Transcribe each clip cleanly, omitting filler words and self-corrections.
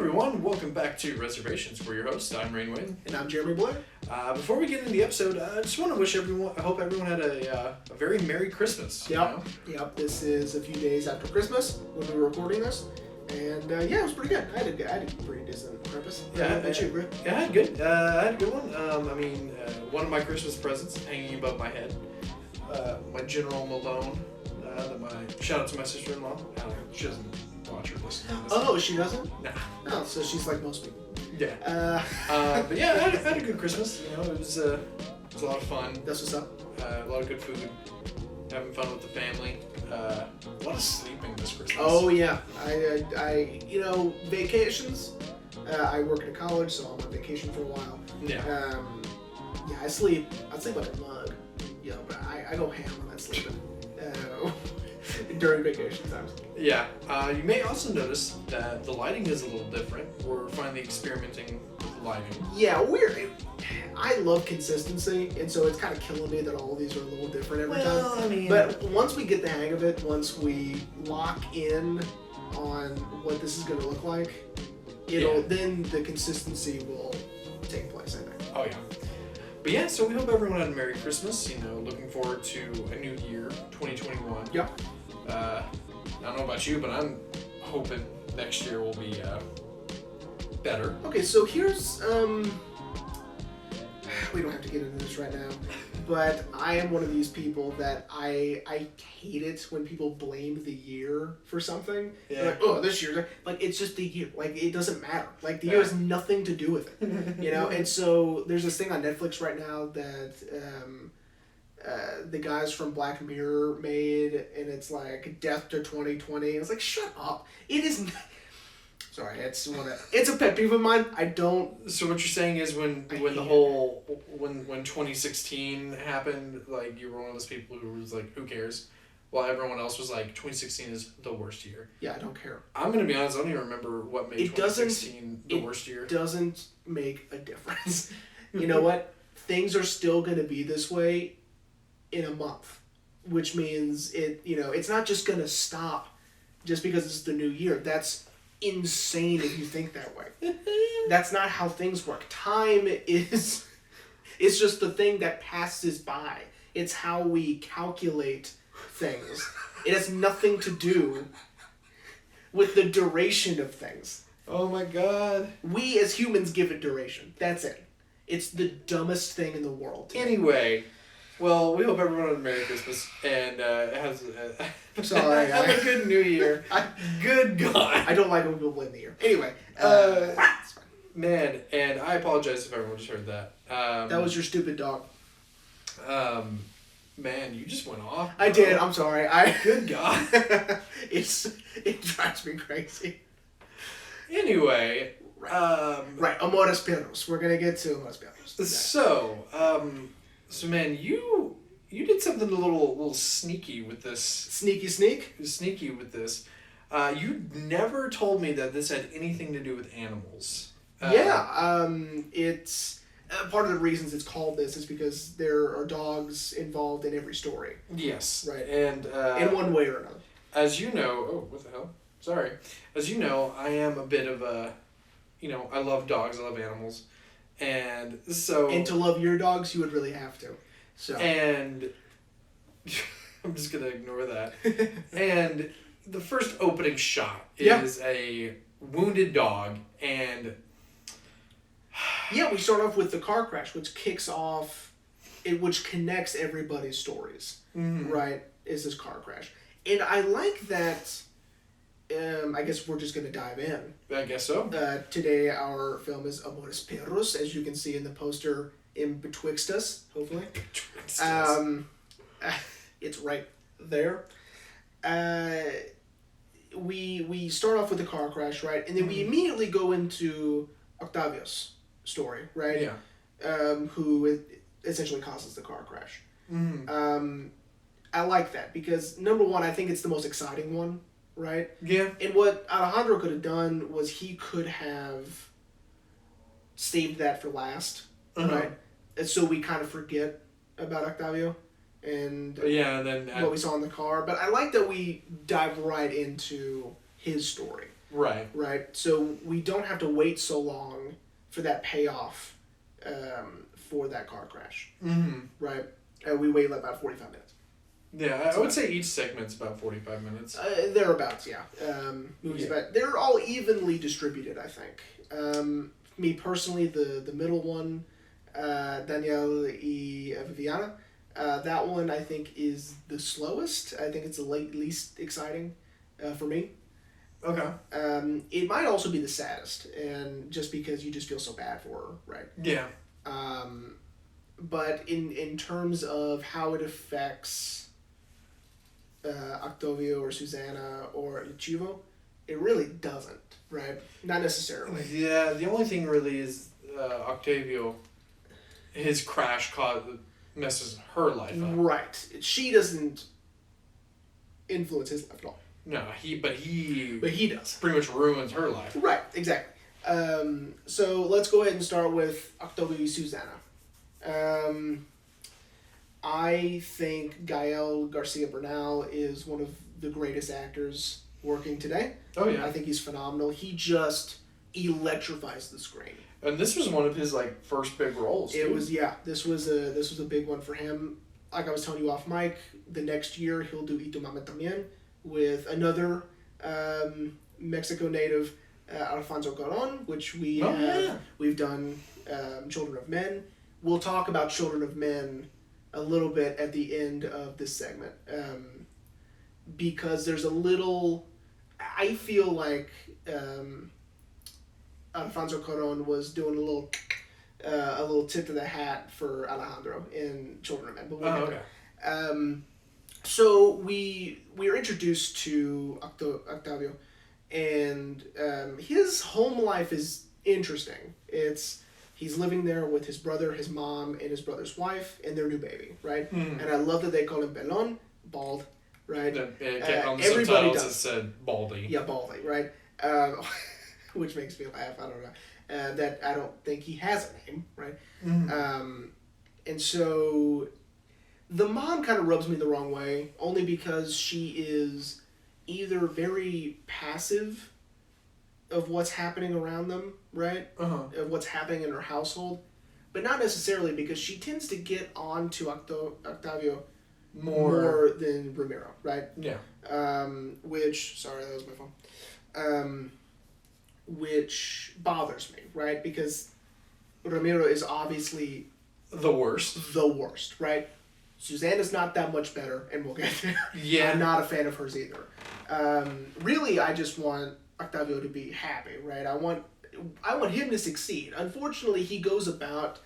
everyone, welcome back to Reservations. We're your hosts. I'm Rain Wayne. And I'm Jeremy Blair. Before we get into the episode, I just want to wish everyone, I hope everyone had a very Merry Christmas. Yep, this is a few days after Christmas when we were recording this. And it was pretty good. I had a pretty decent Christmas. Yeah, How about you, Rick? I had good. I had a good one. One of my Christmas presents hanging above my head. My General Malone. Shout out to my sister-in-law. She doesn't watch or listen to this. Oh, she doesn't? Nah. Oh, so she's like most people. Yeah. But yeah, I had a good Christmas. You know, it was a lot of fun. That's what's up. A lot of good food. Having fun with the family. A lot of sleeping this Christmas. Oh yeah, I vacations. I work at a college, so I'm on vacation for a while. Yeah. I sleep like a mug. But I go ham on that sleeping. During vacation times. Yeah. You may also notice that the lighting is a little different. We're finally experimenting with lighting. Yeah, I love consistency, and so it's kind of killing me that all of these are a little different every time. But once we get the hang of it, once we lock in on what this is going to look like, then the consistency will take place, I think. Oh, yeah. But yeah, so we hope everyone had a Merry Christmas. Looking forward to a new year, 2021. Yep. I don't know about you, but I'm hoping next year will be better. Okay, so here's we don't have to get into this right now, but I am one of these people that I hate it when people blame the year for something. Yeah. They're like, oh, this year, like it's just the year. Like it doesn't matter. Like the year has nothing to do with it. And so there's this thing on Netflix right now that the guys from Black Mirror made, and it's like Death to 2020. It's like, shut up. It is. Sorry, it's a pet peeve of mine. I don't. So what you're saying is when 2016 happened, like you were one of those people who was like, who cares? While everyone else was like, 2016 is the worst year. Yeah, I don't care. I'm gonna be honest. I don't even remember what made 2016 the worst year. It doesn't make a difference. You know what? Things are still gonna be this way in a month, which means it's not just gonna stop just because it's the new year. That's insane if you think that way. That's not how things work. Time is just the thing that passes by. It's how we calculate things. It has nothing to do with the duration of things. Oh my god. We as humans give it duration. That's it. It's the dumbest thing in the world. Anyway, well, we hope everyone had a Merry Christmas and has Sorry, have a good New Year. Good God. I don't like when people blame the year. Anyway, man, and I apologize if everyone just heard that. that was your stupid dog. Man, you just went off. I did. I'm sorry. Good God. It drives me crazy. Anyway, right. Amores Perros. We're gonna get to Amores Perros. So man, you did something a little sneaky with this. Sneaky with this. You never told me that this had anything to do with animals. It's part of the reasons it's called this is because there are dogs involved in every story. Yes. Right. And in one way or another. As you know, what the hell? Sorry. As you know, I am a bit of a, I love dogs. I love animals. And so... And to love your dogs, you would really have to. So. And... I'm just going to ignore that. And the first opening shot is a wounded dog, and... Yeah, we start off with the car crash, which which connects everybody's stories, right, is this car crash. And I like that... I guess we're just going to dive in. I guess so. Today our film is Amores Perros, as you can see in the poster in betwixt us, hopefully. It's right there. We start off with the car crash, right? And then we immediately go into Octavio's story, right? Yeah. Who essentially causes the car crash. I like that because, number one, I think it's the most exciting one. Right? Yeah. And what Alejandro could have done was he could have saved that for last, right? And so we kind of forget about Octavio and then what we saw in the car. But I like that we dive right into his story. Right. Right? So we don't have to wait so long for that payoff for that car crash. Mm-hmm. Right? We wait about 45 minutes. Yeah, I would say each segment's about 45 minutes. Thereabouts, yeah. Movies about they're all evenly distributed, I think. Me personally, the middle one, Danielle y Viviana, that one I think is the slowest. I think it's the least exciting for me. Okay. It might also be the saddest, and just because you just feel so bad for her, right? Yeah. But in terms of how it affects Octavio or Susanna or Chivo, it really doesn't, right? Not necessarily. Yeah, the only thing really is Octavio, his crash messes her life up. Right. She doesn't influence his life at all. No, but he does. Pretty much ruins her life. Right, exactly. So let's go ahead and start with Octavio y Susanna. I think Gael Garcia Bernal is one of the greatest actors working today. Oh yeah. I think he's phenomenal. He just electrifies the screen. And this was one of his first big roles. It was This was a big one for him. Like I was telling you off mic, the next year he'll do Y Tu Mama También with another Mexico native, Alfonso Cuarón, which we've done Children of Men. We'll talk about Children of Men a little bit at the end of this segment, because there's a little. I feel like Alfonso Cuarón was doing a little tip to the hat for Alejandro in Children of Men. But we'll get there. So we are introduced to Octavio, and his home life is interesting. He's living there with his brother, his mom, and his brother's wife, and their new baby, right? Mm. And I love that they call him Pelon, bald, right? On the subtitles it said Baldy. Yeah, Baldy, right? Which makes me laugh. I don't know. That I don't think he has a name, right? Mm-hmm. And so the mom kind of rubs me the wrong way, only because she is either very passive of what's happening around them, right? Uh-huh. Of what's happening in her household, but not necessarily, because she tends to get on to Octavio more than Ramiro, right? Yeah. Sorry, that was my phone. Which bothers me, right? Because Ramiro is obviously the worst, right? Susanna's not that much better, and we'll get there. Yeah. I'm not a fan of hers either. Really, I just want Octavio to be happy, right? I want him to succeed. Unfortunately, he goes about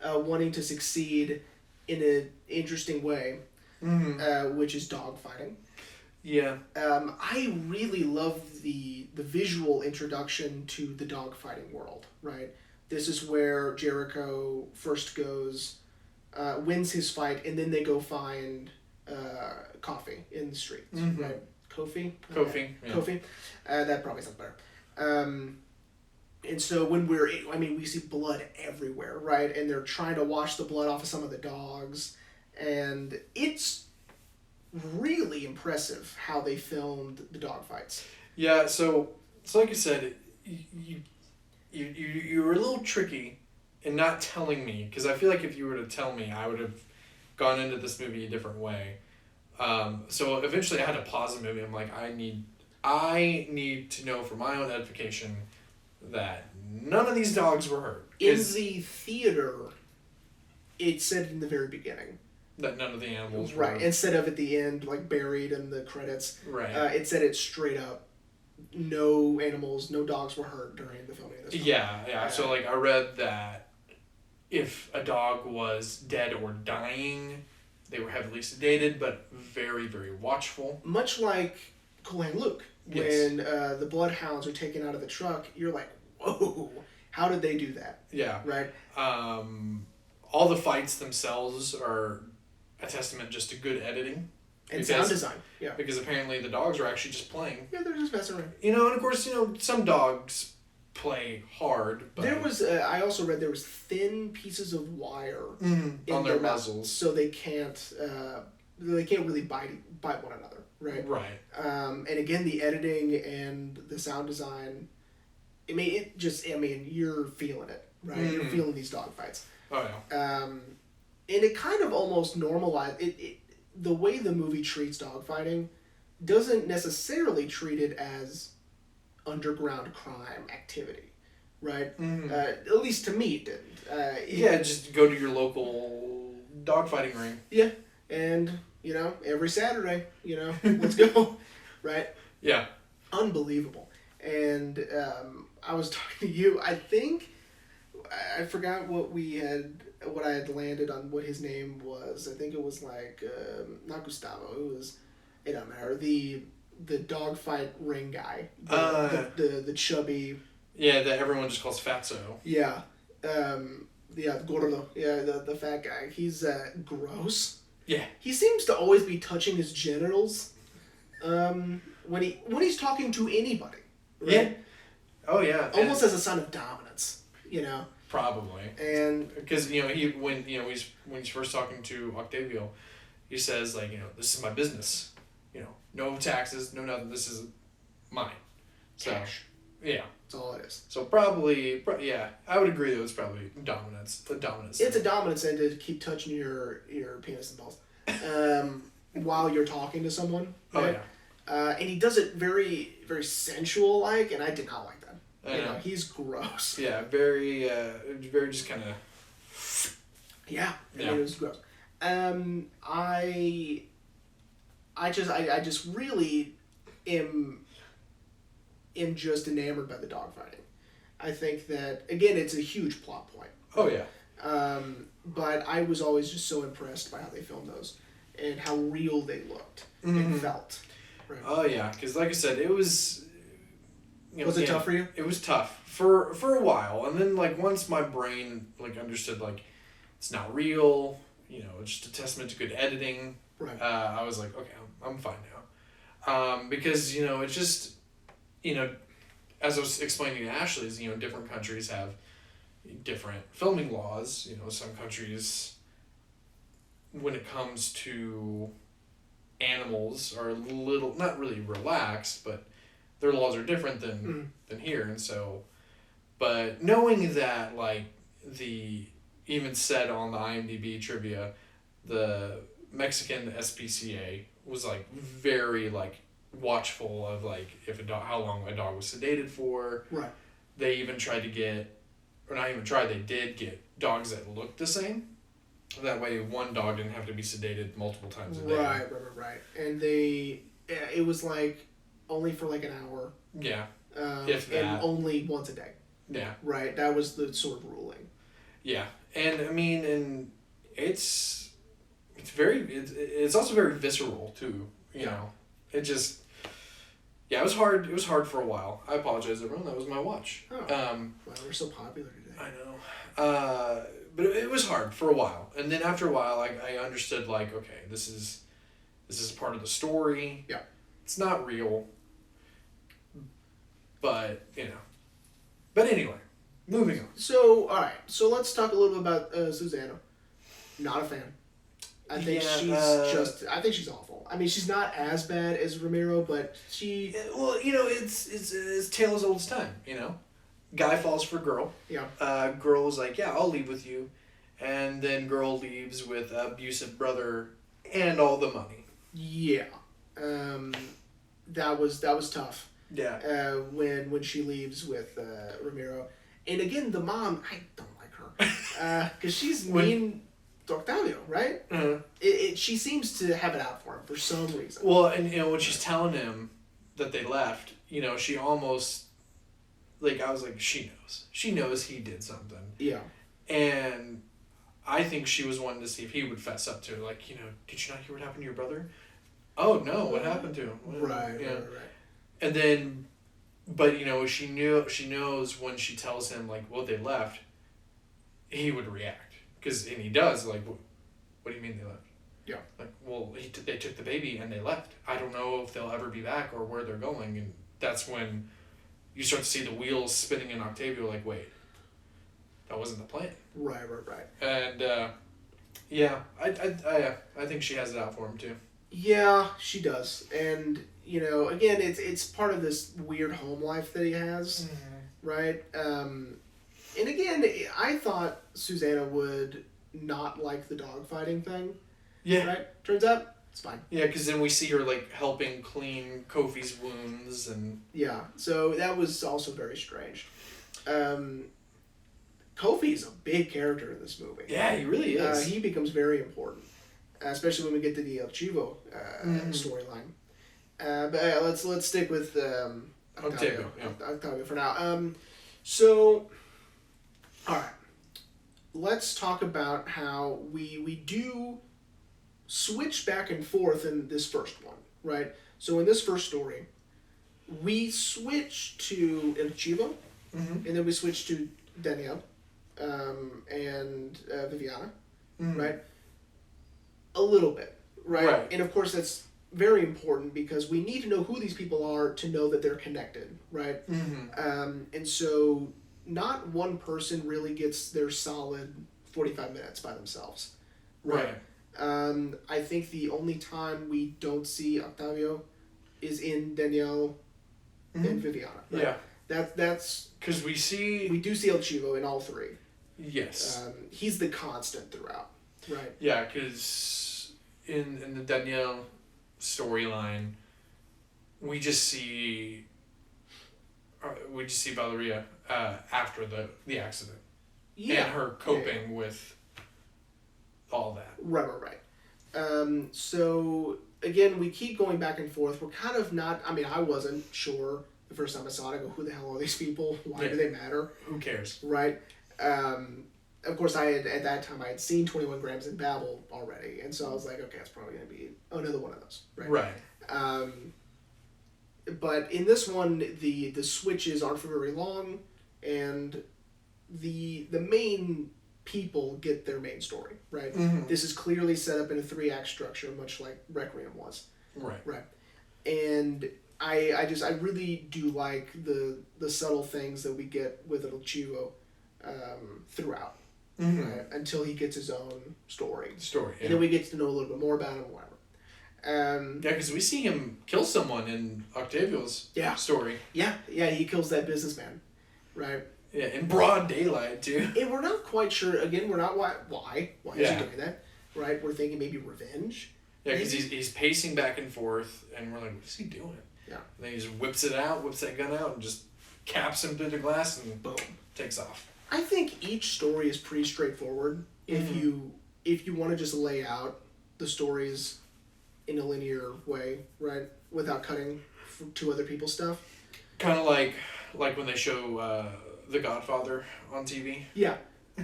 wanting to succeed in an interesting way, which is dogfighting. Yeah. I really love the visual introduction to the dogfighting world, right? This is where Jericho first goes, wins his fight, and then they go find coffee in the streets, right? Kofi? Kofi. Yeah. Kofi. That probably sounds better. And so when we see blood everywhere, right? And they're trying to wash the blood off of some of the dogs. And it's really impressive how they filmed the dogfights. Yeah, so like you said, you were a little tricky in not telling me, because I feel like if you were to tell me, I would have gone into this movie a different way. So eventually I had to pause the movie. I'm like, I need to know for my own edification that none of these dogs were hurt. In the theater, it said in the very beginning that none of the animals were... Right, instead of at the end, buried in the credits. Right. It said it straight up. No animals, no dogs were hurt during the filming of this film. Yeah. So, I read that if a dog was dead or dying, they were heavily sedated, but very, very watchful. Much like Cool Hand Luke. Yes. When the bloodhounds are taken out of the truck, you're like, whoa, how did they do that? Yeah. Right? All the fights themselves are a testament just to good editing. And sound design. Yeah. Because apparently the dogs are actually just playing. Yeah, they're just messing around. And of course, some dogs play hard. But there was, I also read there was thin pieces of wire on their muzzles. So they can't really bite one another. right? Right. And again, the editing and the sound design, you're feeling it, right? You're feeling these dogfights. Oh yeah. And it kind of almost normalized it. The way the movie treats dogfighting doesn't necessarily treat it as underground crime activity, right? At least to me, it didn't. Just go to your local dogfighting ring. Yeah, and every Saturday, let's go, right? Yeah. Unbelievable. And I was talking to you. I think I forgot what I had landed on. What his name was. I think it was like not Gustavo. It don't matter. The dogfight ring guy. The chubby. Yeah, that everyone just calls Fatso. Yeah. Gordo. Yeah, the fat guy. He's gross. Yeah. He seems to always be touching his genitals when he's talking to anybody. Right? Yeah. Oh yeah. Almost as a sign of dominance, Probably. And because when he's first talking to Octavio, he says like this is my business, no taxes, no nothing. This is mine. So, cash. Yeah. That's all it is. So probably yeah, I would agree that it's probably dominance. A dominance. It's a dominance and to keep touching your penis and balls, while you're talking to someone. Right? Oh yeah. And he does it very very sensual like, and I did not like that. He's gross. Yeah, very just kind of. Yeah, yeah. It was gross. I just really am just enamored by the dogfighting. I think that again, it's a huge plot point. Oh yeah. But I was always just so impressed by how they filmed those and how real they looked and felt. Right. Oh yeah, because like I said, it was. Was it tough for you? It was tough for a while, and then like once my brain like understood like it's not real, it's just a testament to good editing. Right. I was like, okay, I'm fine now, because it's just as I was explaining to Ashley, is different countries have different filming laws. Some countries, when it comes to animals, are a little not really relaxed, but their laws are different than here, and so, but knowing that like even said on the IMDb trivia, the Mexican SPCA was like very like watchful of like if a dog, how long a dog was sedated for. Right. They even tried to get, or not even tried, they did get dogs that looked the same. That way one dog didn't have to be sedated multiple times a day. Right. And it was like only for like an hour. Yeah. If that. And only once a day. Yeah. Right. That was the sort of ruling. Yeah. And I mean, and it's also very visceral too, you know. It just, yeah, it was hard. It was hard for a while. I apologize, everyone. That was my watch. Oh. Wow, we're so popular today. I know. But it was hard for a while. And then after a while, I understood like, okay, this is part of the story. Yeah. It's not real. But, But anyway, moving on. So, all right. So let's talk a little bit about Susanna. Not a fan. I think I think she's awful. I mean, she's not as bad as Ramiro, but she... Well, it's tale as old as time, Guy falls for girl. Yeah. Girl is like, yeah, I'll leave with you. And then girl leaves with abusive brother and all the money. Yeah. That was tough. Yeah. When she leaves with Ramiro. And again, the mom, I don't like her. Because she's mean to Octavio, right? Uh-huh. She seems to have it out for him for some reason. Well, and when she's telling him that they left, she almost, like, I was like, she knows. She knows he did something. Yeah. And I think she was wanting to see if he would fess up to it. Like, did you not hear what happened to your brother? Oh, no, what happened to him? Right. And then, but, she knows when she tells him, like, well, they left, he would react. And he does, like, what do you mean they left? Yeah. Like, well, they took the baby and they left. I don't know if they'll ever be back or where they're going. And that's when you start to see the wheels spinning in Octavio, like, wait, that wasn't the plan. Right. And, yeah, I think she has it out for him, too. Yeah, she does. And, again, it's part of this weird home life that he has, right? And again, I thought Susanna would not like the dogfighting thing. Yeah. Right? Turns out, it's fine. Yeah, because then we see her, like, helping clean Kofi's wounds and... Yeah, so that was also very strange. Kofi is a big character in this movie. Yeah, he really is. He becomes very important, especially when we get to the El Chivo storyline. But let's stick with Octavio. Octavio for now. So, all right, let's talk about how we do switch back and forth in this first one, right? So in this first story, we switch to El Chivo, and then we switch to Danielle and Viviana, right? A little bit, right? And of course that's very important because we need to know who these people are to know that they're connected, right? And so not one person really gets their solid 45 minutes by themselves, right? I think the only time we don't see Octavio is in Danielle and Viviana. Right? Yeah. That's because we do see El Chivo in all three. Yes. He's the constant throughout. Right. Yeah, because in the Danielle storyline, we just see Valeria after the accident. Yeah. And her coping with all that. Right. So again, we keep going back and forth. We're kind of not. I mean, I wasn't sure the first time I saw it. I go, who the hell are these people? Why do they matter? Who cares? Right. Of course, at that time I had seen 21 Grams in Babel already, and so I was like, okay, it's probably going to be another one of those. Right. But in this one, the switches aren't for very long, and the main people get their main story, right? This is clearly set up in a 3-act structure, much like Requiem was. Right. And I really do like the subtle things that we get with El Chivo throughout, right? Until he gets his own story. Yeah. And then we get to know a little bit more about him, whatever. Yeah, because we see him kill someone in Octavio's story. Yeah, he kills that businessman, right? Yeah, in broad daylight, too. And we're not quite sure, again, we're not why is he doing that, right? We're thinking maybe revenge. Yeah, because he's pacing back and forth, and we're like, what is he doing? Yeah. And then he just whips that gun out, and just caps him through the glass, and boom, takes off. I think each story is pretty straightforward if you want to just lay out the stories in a linear way, right? Without cutting to other people's stuff. Kind of like when they show The Godfather on TV. Yeah,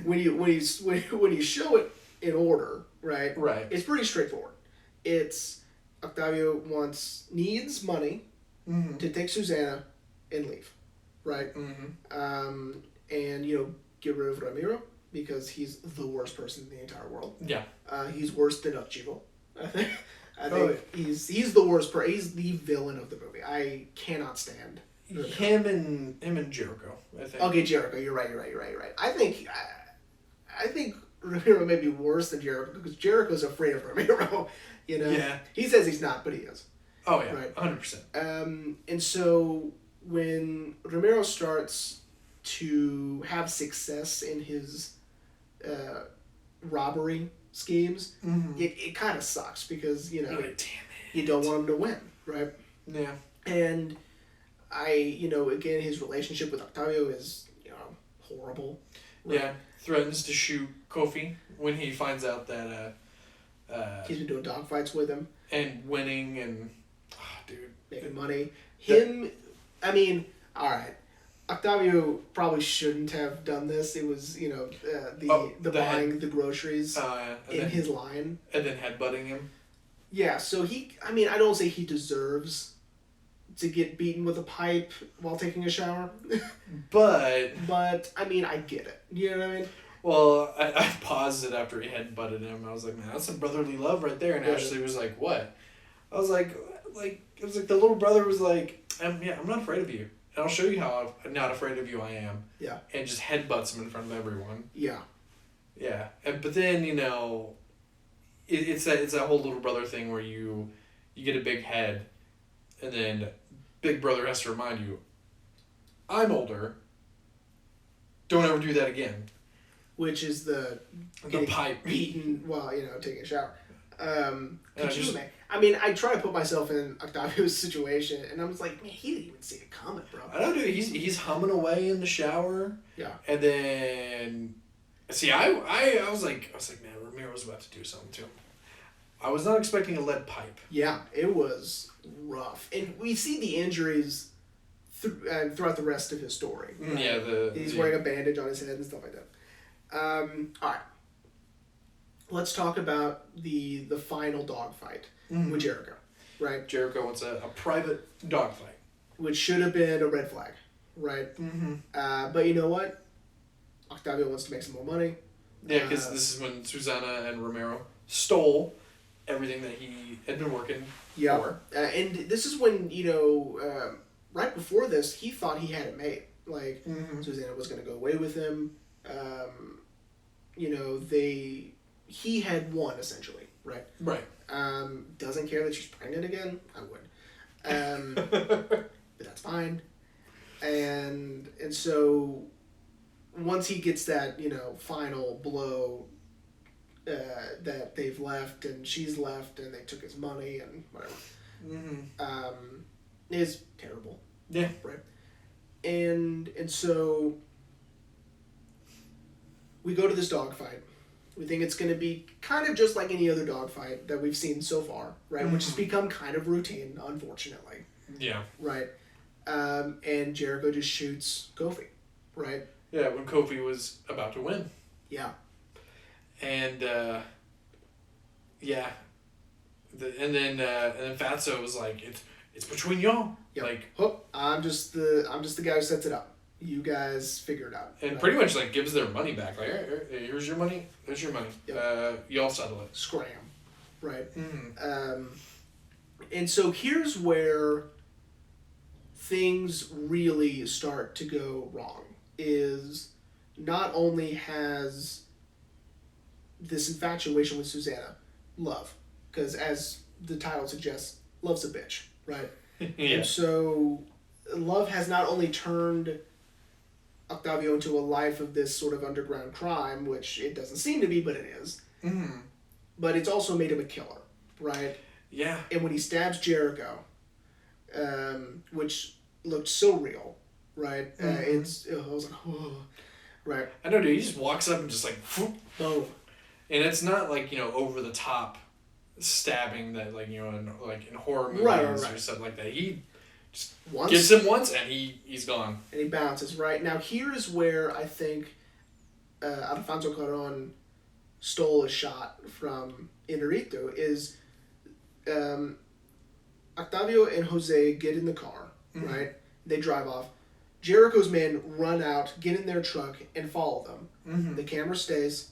when you show it in order, right? Right. It's pretty straightforward. It's Octavio needs money to take Susanna and leave, right? And get rid of Ramiro because he's the worst person in the entire world. Yeah. He's worse than El Chivo, I think. I think he's the worst person. He's the villain of the movie. I cannot stand him and Jericho. I think. Okay, Jericho. You're right. I think Ramiro may be worse than Jericho because Jericho's afraid of Ramiro. Yeah. He says he's not, but he is. Oh yeah, right. 100%. And so when Ramiro starts to have success in his robbery schemes, it kind of sucks because you don't want him to win, right? Yeah. And again, his relationship with Octavio is horrible. Right? Yeah, threatens to shoot Kofi when he finds out that he's been doing dogfights with him and winning and making money. All right. Octavio probably shouldn't have done this. It was, buying the groceries in his line. And then headbutting him. Yeah, so I don't say he deserves to get beaten with a pipe while taking a shower. But, I get it. You know what I mean? Well, I paused it after he headbutted him. I was like, man, that's some brotherly love right there. And Ashley was like, what? I was like, it was like the little brother was like, I'm not afraid of you. And I'll show you how I'm not afraid of you I am. Yeah. And just headbutts him in front of everyone. Yeah. Yeah. But then, it's that whole little brother thing where you get a big head, and then big brother has to remind you, I'm older. Don't ever do that again. Which is the pipe beaten while taking a shower. I mean, I try to put myself in Octavio's situation, and I'm just like, man, he didn't even see it coming, bro. I don't know, dude. He's humming away in the shower. Yeah. And then, see, I was like, man, Ramiro's about to do something to him. I was not expecting a lead pipe. Yeah, it was rough, and we see the injuries throughout the rest of his story. Right? Yeah, he's wearing a bandage on his head and stuff like that. All right. Let's talk about the final dogfight with Jericho, right? Jericho wants a private dogfight, which should have been a red flag, right? Mm-hmm. But you know what? Octavio wants to make some more money. Yeah, because this is when Susana and Ramiro stole everything that he had been working for. And this is when right before this, he thought he had it made. Like Susana was going to go away with him. He had won essentially, right? Right. Doesn't care that she's pregnant again. I would, but that's fine. And so once he gets that final blow, that they've left and she's left and they took his money and whatever, is terrible. Yeah. Right. And so we go to this dogfight. We think it's going to be kind of just like any other dogfight that we've seen so far, right? Which has become kind of routine, unfortunately. Yeah. Right. And Jericho just shoots Kofi, right? Yeah, when Kofi was about to win. Yeah. And and then Fatso was like, it's between y'all. Yep. Like, I'm just the guy who sets it up. You guys figure it out. And pretty much like gives their money back. Like, here's your money. Here's your money. Yep. Y'all settle it. Scram, right? Mm-hmm. And so here's where things really start to go wrong. Is not only has this infatuation with Susana, love, because as the title suggests, love's a bitch, right? Yeah. And so love has not only turned Octavio into a life of this sort of underground crime, which it doesn't seem to be, but it is. Mm-hmm. But it's also made him a killer, right? Yeah. And when he stabs Jericho, which looked so real, right? Mm-hmm. I was like, oh, right. I know, dude. He just walks up and just like, boom. And it's not like over the top stabbing that like in horror movies right. or something like that. He just once, gets him once and he's gone. And he bounces, right? Now here's where I think Alfonso Cuarón stole a shot from Iñárritu is Octavio and Jose get in the car, right? They drive off. Jericho's men run out, get in their truck, and follow them. Mm-hmm. The camera stays,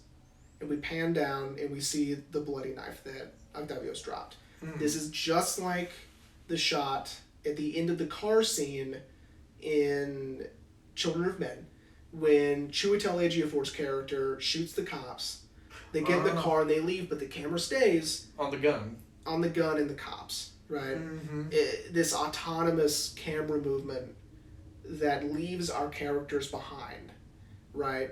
and we pan down, and we see the bloody knife that Octavio's dropped. Mm-hmm. This is just like the shot at the end of the car scene in Children of Men, when Chiwetel Ejiofor's character shoots the cops. They get in the car and they leave, but the camera stays on the gun and the cops, right? Mm-hmm. This autonomous camera movement that leaves our characters behind, right?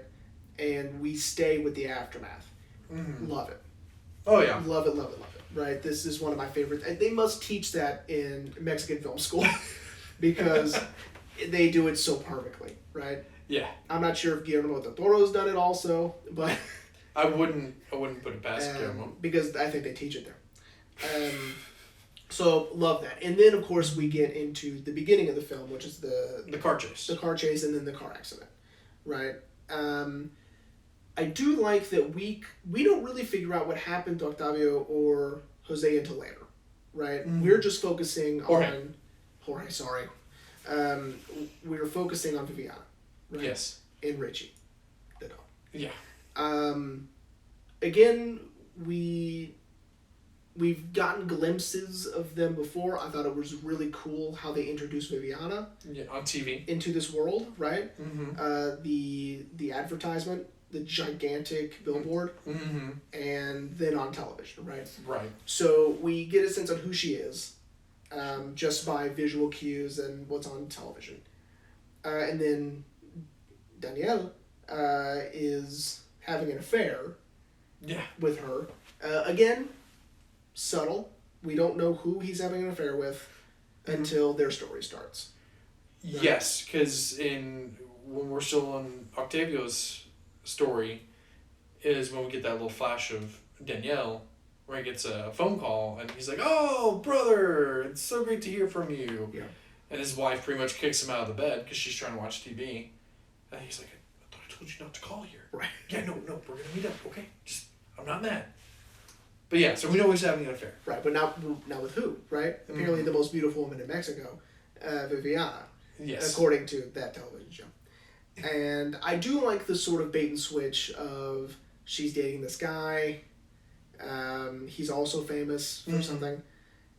And we stay with the aftermath. Mm-hmm. Love it. Oh yeah. Love it, right? This is one of my favorites. They must teach that in Mexican film school because they do it so perfectly, right? Yeah. I'm not sure if Guillermo del Toro's done it also, but I wouldn't put it past Guillermo. Because I think they teach it there. So love that. And then of course we get into the beginning of the film, which is the car chase. The car chase and then the car accident. Right? I do like that we don't really figure out what happened to Octavio or Jose until later. Right? Mm-hmm. We're just focusing on Jorge, sorry. We're focusing on Viviana. Right? Yes. And Richie, the dog. Yeah. Again, we've gotten glimpses of them before. I thought it was really cool how they introduced Viviana on TV into this world, right? Mm-hmm. The advertisement the gigantic billboard, Mm-hmm. and then on television, right? Right. So we get a sense on who she is, just by visual cues and what's on television. And then Danielle is having an affair Yeah. with her. Again, subtle. We don't know who he's having an affair with until their story starts. Right. Yes, because when we're still on Octavio's story, is when we get that little flash of Danielle, where he gets a phone call and he's like, "Oh, brother, it's so great to hear from you." Yeah. And his wife pretty much kicks him out of the bed because she's trying to watch TV, and he's like, "I thought I told you not to call here." Right. Yeah, no, we're gonna meet up, okay? I'm not mad. But yeah, so we know he's having an affair. Right, but not with who, right? Apparently the most beautiful woman in Mexico, Viviana, Yes. according to that television show. And I do like the sort of bait and switch of she's dating this guy, he's also famous for something,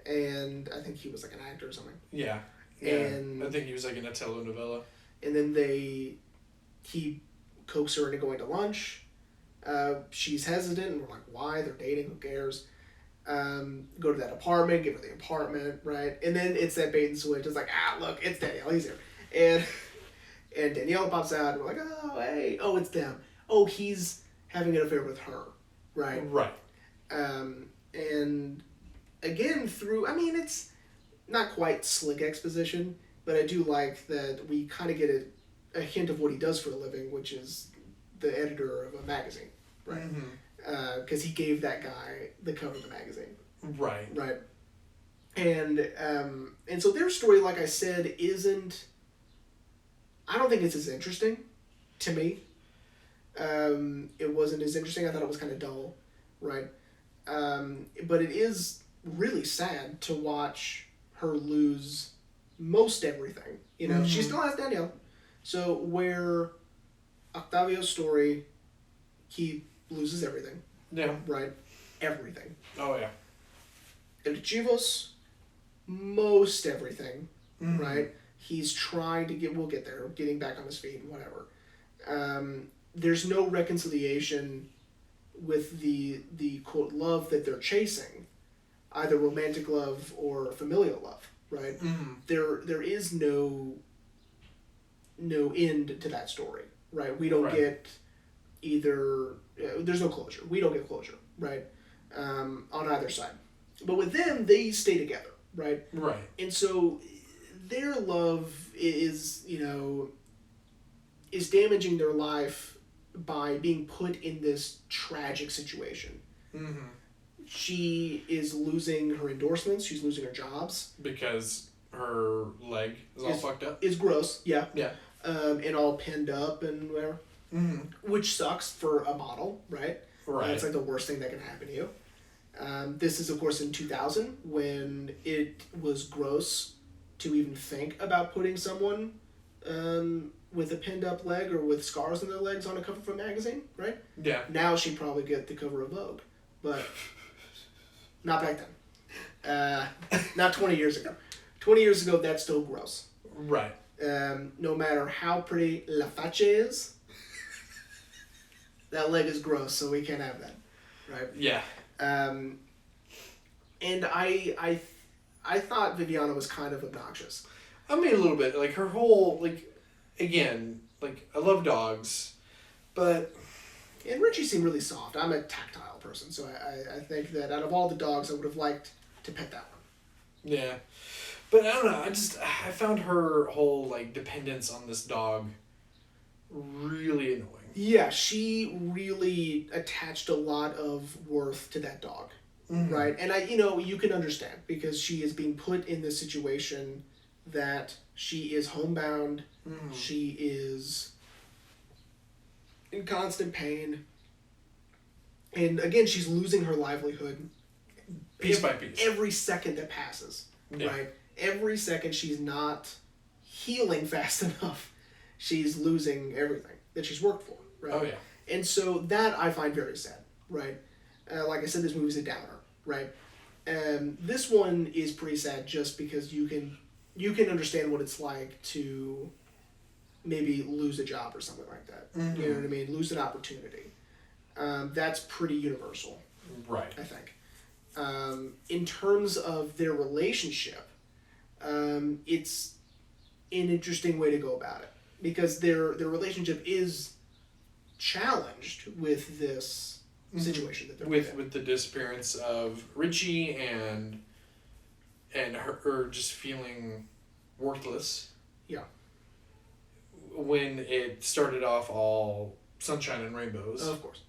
and I think he was like an actor or something. Yeah. And I think he was like in a telenovela. And then he coaxes her into going to lunch. She's hesitant, and we're like, why? They're dating, who cares? Go to that apartment, give her the apartment, right? And then it's that bait and switch. It's like, look, it's Danielle, he's here. And Danielle pops out, and we're like, oh, hey, oh, it's them. Oh, he's having an affair with her, right? Right. And again, it's not quite slick exposition, but I do like that we kind of get a hint of what he does for a living, which is the editor of a magazine, right? Because he gave that guy the cover of the magazine. Right. Right. And so their story, like I said, I don't think it's as interesting to me. It wasn't as interesting. I thought it was kind of dull, right? But it is really sad to watch her lose most everything. She still has Danielle. So where Octavio's story, he loses everything. Yeah. Right? Everything. Oh, yeah. El Chivos, most everything. Right? He's trying to we'll get there, getting back on his feet and whatever. There's no reconciliation with the quote love that they're chasing, either romantic love or familial love, right? There is no end to that story, right? We don't get either. There's no closure. We don't get closure, right? On either side, but with them, they stay together, right? Right. And so their love is damaging their life by being put in this tragic situation. She is losing her endorsements. She's losing her jobs. Because her leg is all fucked up? It's gross, yeah. Yeah. And all pinned up and whatever. Which sucks for a model, right? Right. It's like the worst thing that can happen to you. This is, of course, in 2000, when it was gross to even think about putting someone with a pinned up leg or with scars on their legs on a cover of a magazine, right? Yeah. Now she'd probably get the cover of Vogue, but not back then. Not 20 years ago. 20 years ago, that's still gross. Right. No matter how pretty La Fache is, that leg is gross, so we can't have that, right? Yeah. And I thought Viviana was kind of obnoxious. I mean, a little bit. Like, her whole, again, I love dogs, but... And Richie seemed really soft. I'm a tactile person, so I think that out of all the dogs, I would have liked to pet that one. Yeah. But I don't know, I found her whole, dependence on this dog really annoying. Yeah, she really attached a lot of worth to that dog, right? And you can understand, because she is being put in this situation that she is homebound, she is in constant pain, and again, she's losing her livelihood piece by piece. Every second that passes, right? Every second she's not healing fast enough, she's losing everything that she's worked for, right? Oh, yeah. And so that I find very sad, right? Like I said, this movie's a downer, right? This one is pretty sad just because you can understand what it's like to maybe lose a job or something like that. Mm-hmm. You know what I mean? Lose an opportunity. That's pretty universal. Right. I think. In terms of their relationship, it's an interesting way to go about it because their relationship is challenged with this situation that they're with the disappearance of Richie and her just feeling worthless. Yeah. When it started off all sunshine and rainbows. Of course.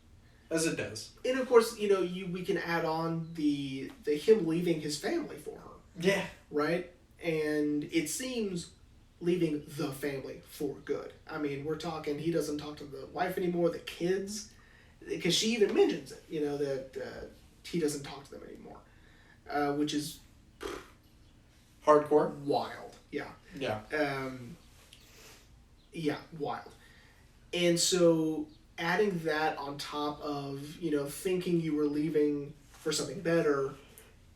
As it does. And of course, we can add on the him leaving his family for her. Yeah. Right? And it seems leaving the family for good. I mean, we're talking, he doesn't talk to the wife anymore, the kids, because she even mentions it, that he doesn't talk to them anymore, which is hardcore. Wild. Yeah. Yeah. Yeah, wild. And so adding that on top of, thinking you were leaving for something better,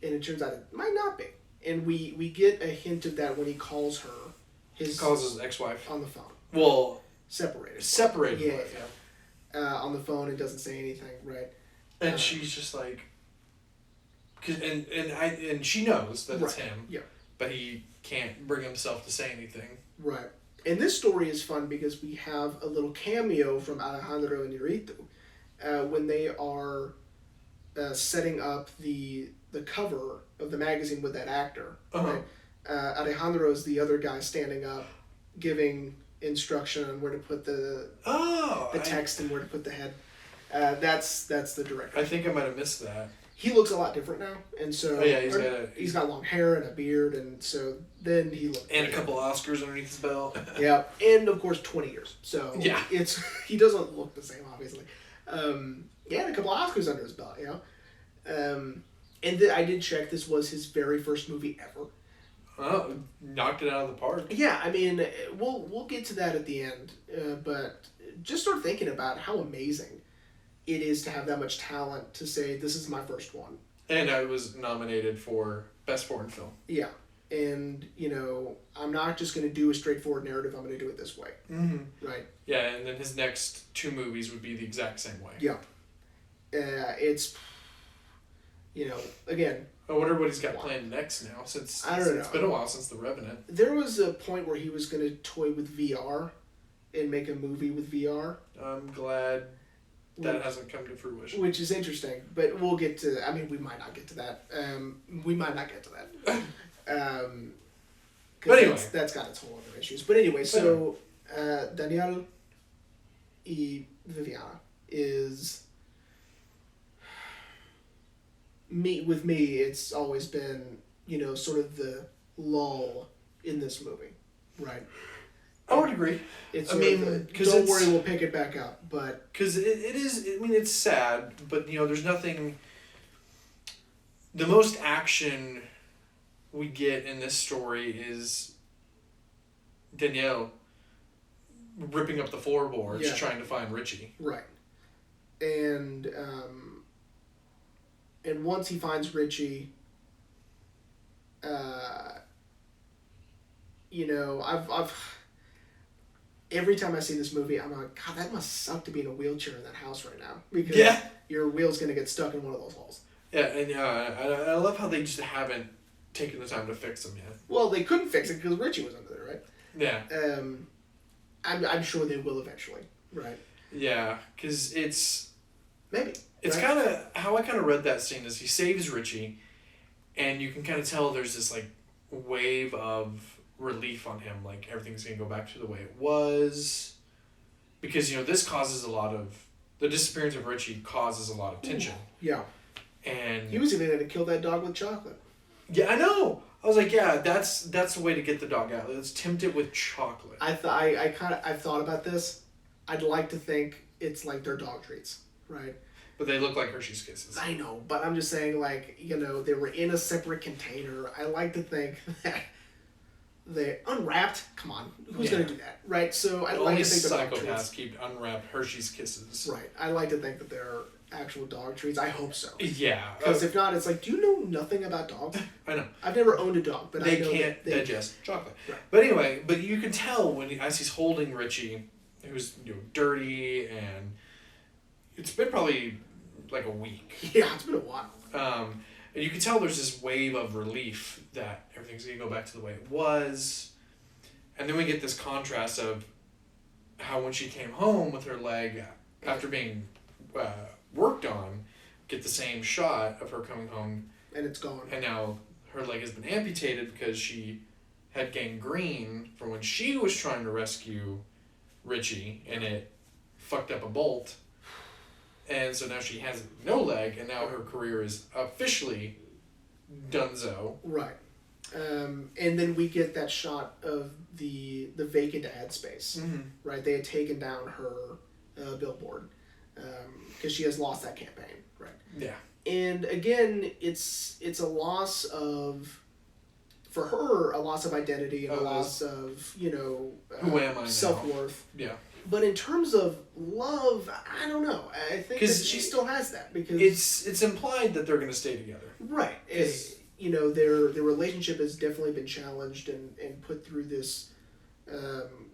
and it turns out it might not be. And we get a hint of that when he calls her. He calls his ex-wife. On the phone. Well... Separated. Yeah. Wife, yeah. On the phone, it doesn't say anything, right? And she's just like... And she knows that it's him. Yeah. But he can't bring himself to say anything. Right. And this story is fun because we have a little cameo from Alejandro Iñárritu when they are setting up the cover of the magazine with that actor. Uh-huh. Right? Alejandro is the other guy standing up, giving instruction on where to put the text and where to put the head. That's the director. I think I might have missed that. He looks a lot different now, and so he's got long hair and a beard, and so then he looks and a couple Oscars underneath his belt. Yeah, and of course 20 years. So yeah, he doesn't look the same, obviously. And a couple Oscars under his belt, and I did check. This was his very first movie ever. Oh, knocked it out of the park. Yeah, I mean, we'll get to that at the end, but just start thinking about how amazing it is to have that much talent to say, this is my first one. And I was nominated for Best Foreign Film. Yeah. And, I'm not just going to do a straightforward narrative. I'm going to do it this way. Mm-hmm. Right. Yeah, and then his next 2 movies would be the exact same way. Yeah. It's, again... I wonder what he's got planned next now, since I don't know. It's been a while since The Revenant. There was a point where he was going to toy with VR and make a movie with VR. I'm glad that hasn't come to fruition. Which is interesting, but we'll get to that. I mean, we might not get to that. But anyway. That's got its whole other issues. But anyway, so Daniel y Viviana is... With me, it's always been, sort of the lull in this movie, right? I would agree. Don't worry, we'll pick it back up, but... Because it is, it's sad, but, there's nothing... The most action we get in this story is Danielle ripping up the floorboards trying to find Richie. Right. And once he finds Richie, I've every time I see this movie, I'm like, God, that must suck to be in a wheelchair in that house right now, because your wheel's gonna get stuck in one of those holes. Yeah, and I love how they just haven't taken the time to fix him yet. Well, they couldn't fix it because Richie was under there, right? Yeah. I'm sure they will eventually, right? Yeah, because it's... Maybe. It's kind of... How I kind of read that scene is he saves Richie, and you can kind of tell there's this, wave of relief on him. Like, everything's going to go back to the way it was. Because, this causes a lot of... The disappearance of Richie causes a lot of tension. Yeah. And... He was even going to kill that dog with chocolate. Yeah, I know! I was like, yeah, that's the way to get the dog out. Let's tempt it with chocolate. I've thought about this. I'd like to think it's like their dog treats, right? But they look like Hershey's Kisses. I know, but I'm just saying, they were in a separate container. I like to think that they unwrapped. Come on, who's gonna do that, right? So I like to think psychopaths keep unwrapped Hershey's Kisses. Right. I like to think that they're actual dog treats. I hope so. Yeah. Because if not, it's like, do you know nothing about dogs? I know. I've never owned a dog, but they I know can't they digest chocolate. Right. But anyway, but you can tell as he's holding Richie, who's dirty, and it's been probably like a week. Yeah, it's been a while. And you can tell there's this wave of relief that everything's gonna go back to the way it was, and then we get this contrast of how when she came home with her leg after being worked on, get the same shot of her coming home, and it's gone. and now her leg has been amputated because she had gangrene from when she was trying to rescue Richie, and it fucked up a bolt. And so now she has no leg, and now her career is officially donezo. Right. And then we get that shot of the vacant ad space. Mm-hmm. Right? They had taken down her billboard because she has lost that campaign. Right. Yeah. And again, it's a loss of, for her, a loss of identity and a loss of, who am I self-worth. Now? Yeah. But in terms of love, I don't know. I think that she still has that because it's implied that they're going to stay together. Right. Their relationship has definitely been challenged and put through this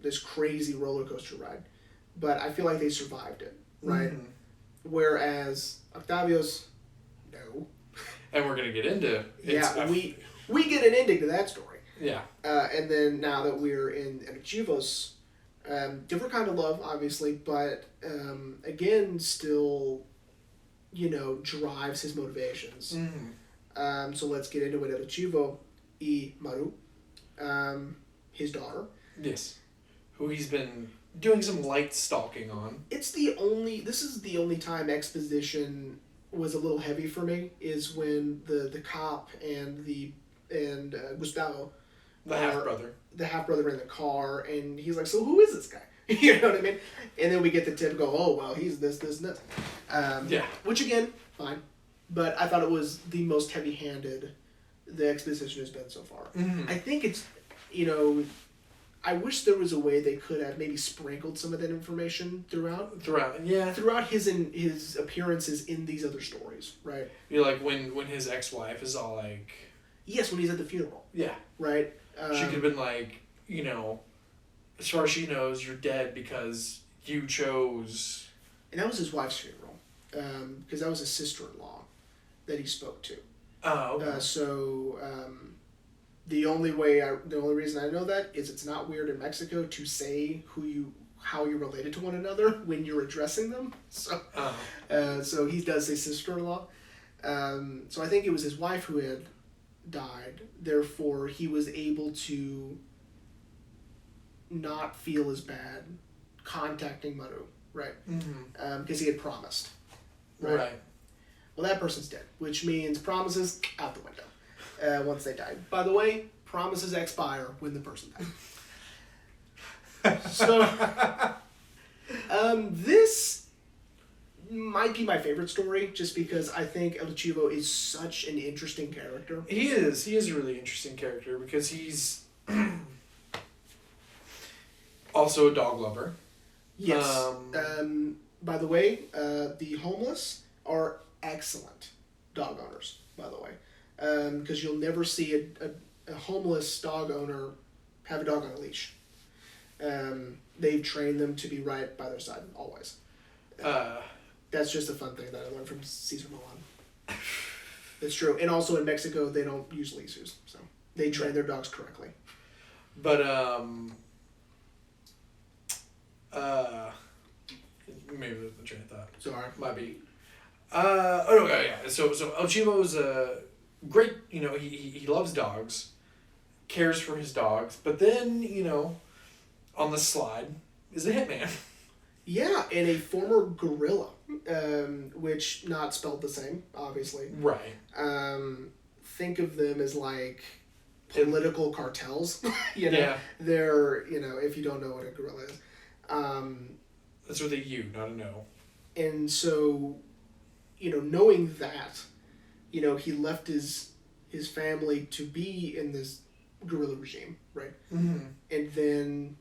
this crazy roller coaster ride. But I feel like they survived it, right? Mm-hmm. Whereas Octavio's, no. And we're going to get into we get an ending to that story. Yeah. And then now that we're in Archivos, different kind of love, obviously, but again, still, drives his motivations. Mm-hmm. So let's get into it. Archivo y Maru, his daughter. Yes. Who he's been doing some light stalking on. This is the only time exposition was a little heavy for me, is when the cop and Gustavo, The half-brother. The half-brother in the car, and he's like, so who is this guy? You know what I mean? And then we get the typical, oh, well, he's this, and this. Yeah. Which, again, fine. But I thought it was the most heavy-handed the exposition has been so far. Mm-hmm. I think it's, I wish there was a way they could have maybe sprinkled some of that information throughout. Yeah. Throughout his appearances in these other stories, right? You're like when his ex-wife is all like... Yes, when he's at the funeral. Yeah. Right? She could have been like, as far as she knows, you're dead because you chose... And that was his wife's funeral. Because that was his sister-in-law that he spoke to. Oh, okay. The only reason I know that is it's not weird in Mexico to say how you're related to one another when you're addressing them. So, so he does say sister-in-law. So I think it was his wife who had died. Therefore, he was able to not feel as bad contacting Maru, right? Mm-hmm. Because he had promised. Right. Well, that person's dead, which means promises out the window once they die. By the way, promises expire when the person dies. So, this might be my favorite story, just because I think El Chivo is such an interesting character. He is. He is a really interesting character because he's also a dog lover. Yes. By the way, the homeless are excellent dog owners, by the way. Because you'll never see a homeless dog owner have a dog on a leash. They've trained them to be right by their side, always. That's just a fun thing that I learned from Cesar Millan. It's true. And also in Mexico, they don't use leashes, so they train their dogs correctly. But, maybe the train of thought. Sorry. Might be. Yeah. So El Chivo's great, he loves dogs, cares for his dogs, but then, on the slide is a hitman. Yeah, and a former gorilla, which not spelled the same, obviously. Right. Think of them as like political cartels. Yeah. They're, if you don't know what a gorilla is. That's with a U, not a no. And so, knowing that, he left his family to be in this guerrilla regime, right? Mm-hmm. And then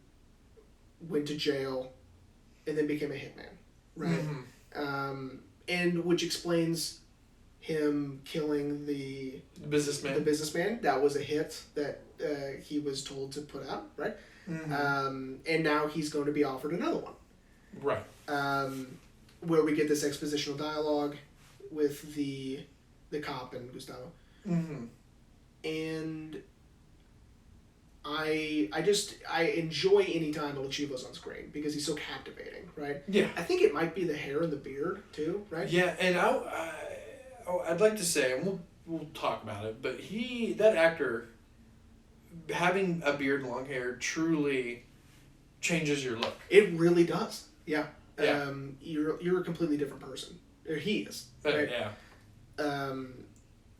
went to jail, and then became a hitman, right? Mm-hmm. and which explains him killing the businessman. That was a hit that he was told to put out, right? Mm-hmm. And now he's going to be offered another one. Right. Where we get this expositional dialogue with the cop and Gustavo. Mm-hmm. And I enjoy any time El Chivo's on screen because he's so captivating, right? Yeah. I think it might be the hair and the beard too, right? Yeah, and I'd like to say, and we'll talk about it, but that actor, having a beard and long hair truly changes your look. It really does. Yeah. Yeah. You're a completely different person. Or he is. Right? Yeah.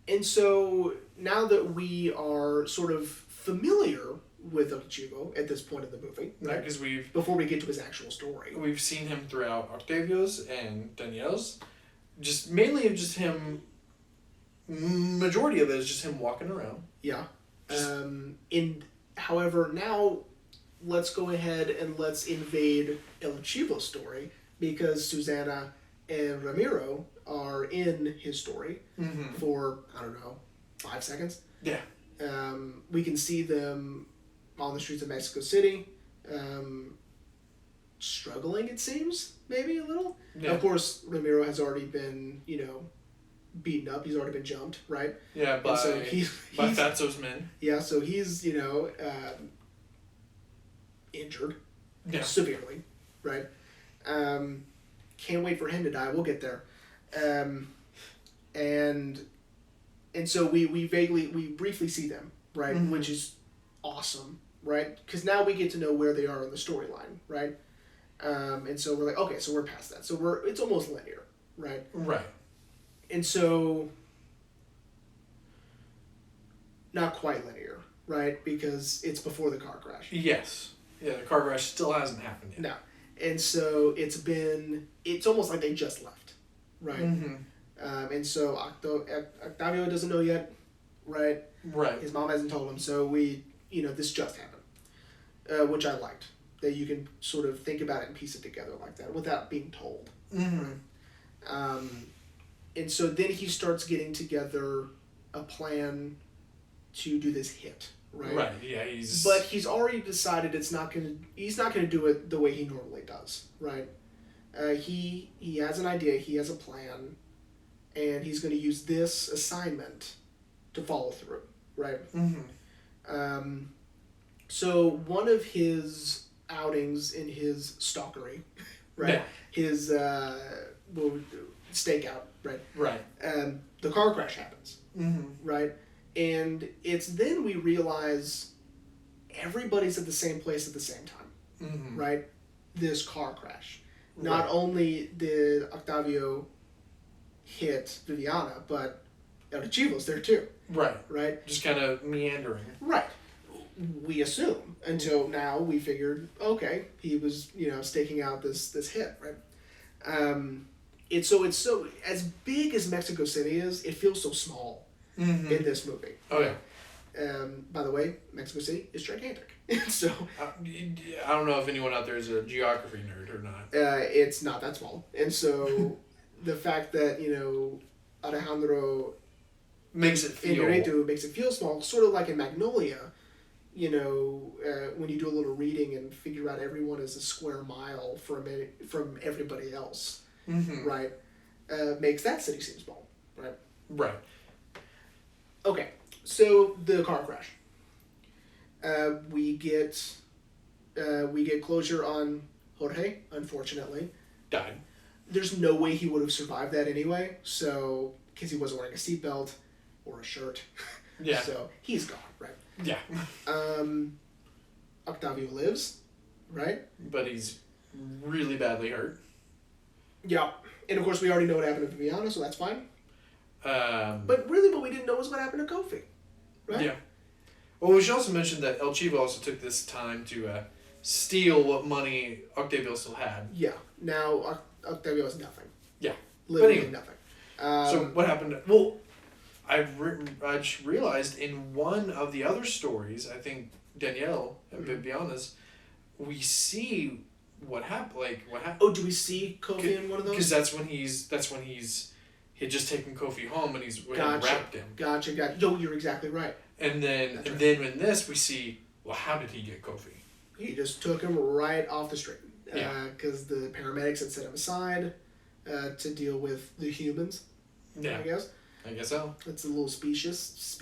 And so now that we are sort of familiar with El Chivo at this point in the movie, right? Because before we get to his actual story, we've seen him throughout Octavio's and Danielle's, just mainly of just him. Majority of it is just him walking around. Yeah. However, now let's go ahead and let's invade El Chivo's story because Susana and Ramiro are in his story for, I don't know, 5 seconds. Yeah. We can see them on the streets of Mexico City, struggling, it seems, maybe a little. Yeah. Of course, Ramiro has already been, beaten up. He's already been jumped, right? Yeah, by Fatso's men. Yeah, so he's, injured. Yeah. Severely, right? Can't wait for him to die. We'll get there. And so we briefly see them, right? Mm-hmm. Which is awesome, right? Because now we get to know where they are in the storyline, right? And so we're like, okay, so we're past that. So it's almost linear, right? Right. And so, not quite linear, right? Because it's before the car crash. Yes. Yeah, the car crash still hasn't happened yet. No. And so it's almost like they just left, right? Mm-hmm. And so Octavio doesn't know yet, right? Right. His mom hasn't told him, so this just happened, which I liked. That you can sort of think about it and piece it together like that without being told. Mm-hmm. Right? And so then he starts getting together a plan to do this hit, right? Right. Yeah. But he's already decided he's not gonna do it the way he normally does, right? He has an idea. He has a plan, and he's going to use this assignment to follow through, right? Mm-hmm. So one of his outings in his stalkery, right? Yeah. His stakeout, right? Right. The car crash happens, right? And it's then we realize everybody's at the same place at the same time, right? This car crash. Not only did Octavio hit Viviana, but El Chivo's there too. Right. Right? Just kind of meandering. Right. We assume until now we figured, okay, he was, staking out this hit, right? It's so as big as Mexico City is, it feels so small in this movie. Oh yeah. By the way, Mexico City is gigantic. So I don't know if anyone out there is a geography nerd or not. It's not that small, and so the fact that Alejandro makes it feel small, sort of like in Magnolia. When you do a little reading and figure out everyone is a square mile from everybody else, right? Makes that city seem small, right? Right. Okay, so the car crash. We get closure on Jorge. Unfortunately, died. There's no way he would have survived that anyway. So because he wasn't wearing a seatbelt or a shirt. Yeah. So he's gone, right? Yeah. Octavio lives, right? But he's really badly hurt. Yeah, and of course we already know what happened to Viviana, so that's fine. But what we didn't know was what happened to Kofi, right? Yeah. Well, we should also mention that El Chivo also took this time to steal what money Octavio still had. Yeah. Now Octavio has nothing. Yeah. Literally nothing. So what happened? Well, I just realized in one of the other stories, I think Danielle and Viviana's, we see what happened? Like, what happened? Oh, do we see Kofi in one of those? Because that's when he's he had just taken Kofi home and he wrapped him. Gotcha. No, you're exactly right. And then then in this we see, well, how did he get Kofi? He just took him right off the street. Yeah. Because the paramedics had set him aside to deal with the humans. Yeah. I guess. I guess so. It's a little speciesist.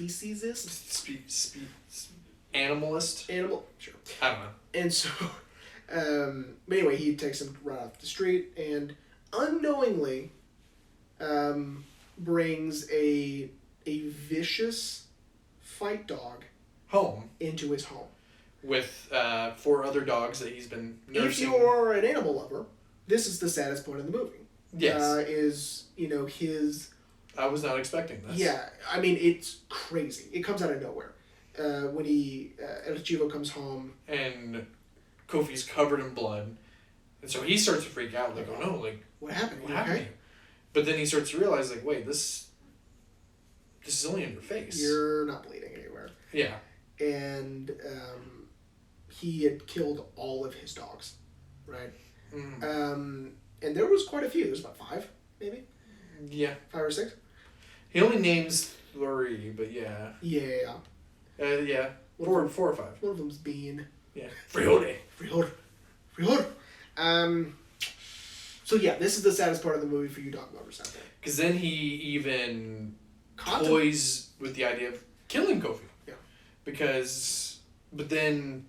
Animalist? Animal? Sure. I don't know. And so, but anyway, he takes him right off the street and unknowingly brings a vicious fight dog Home. into his home. With 4 other dogs that he's been nursing. If you're an animal lover, this is the saddest point of the movie. Yes. Is, his... I was not expecting this. Yeah, I mean, it's crazy. It comes out of nowhere. When El Chivo comes home. And Kofi's covered in blood. And so he starts to freak out, like, oh no, like... What happened? What happened to you? But then he starts to realize, like, wait, this is only in your face. You're not bleeding anywhere. Yeah. And he had killed all of his dogs, right? Mm. And there was quite a few. There was about 5, maybe? Yeah. 5 or 6? He only names 3, but yeah. Yeah. Yeah. 4 or 5. One of them's Bean. Yeah. Friole. So yeah, this is the saddest part of the movie for you dog lovers out there. Because then he even toys with the idea of killing Kofi. Yeah. But then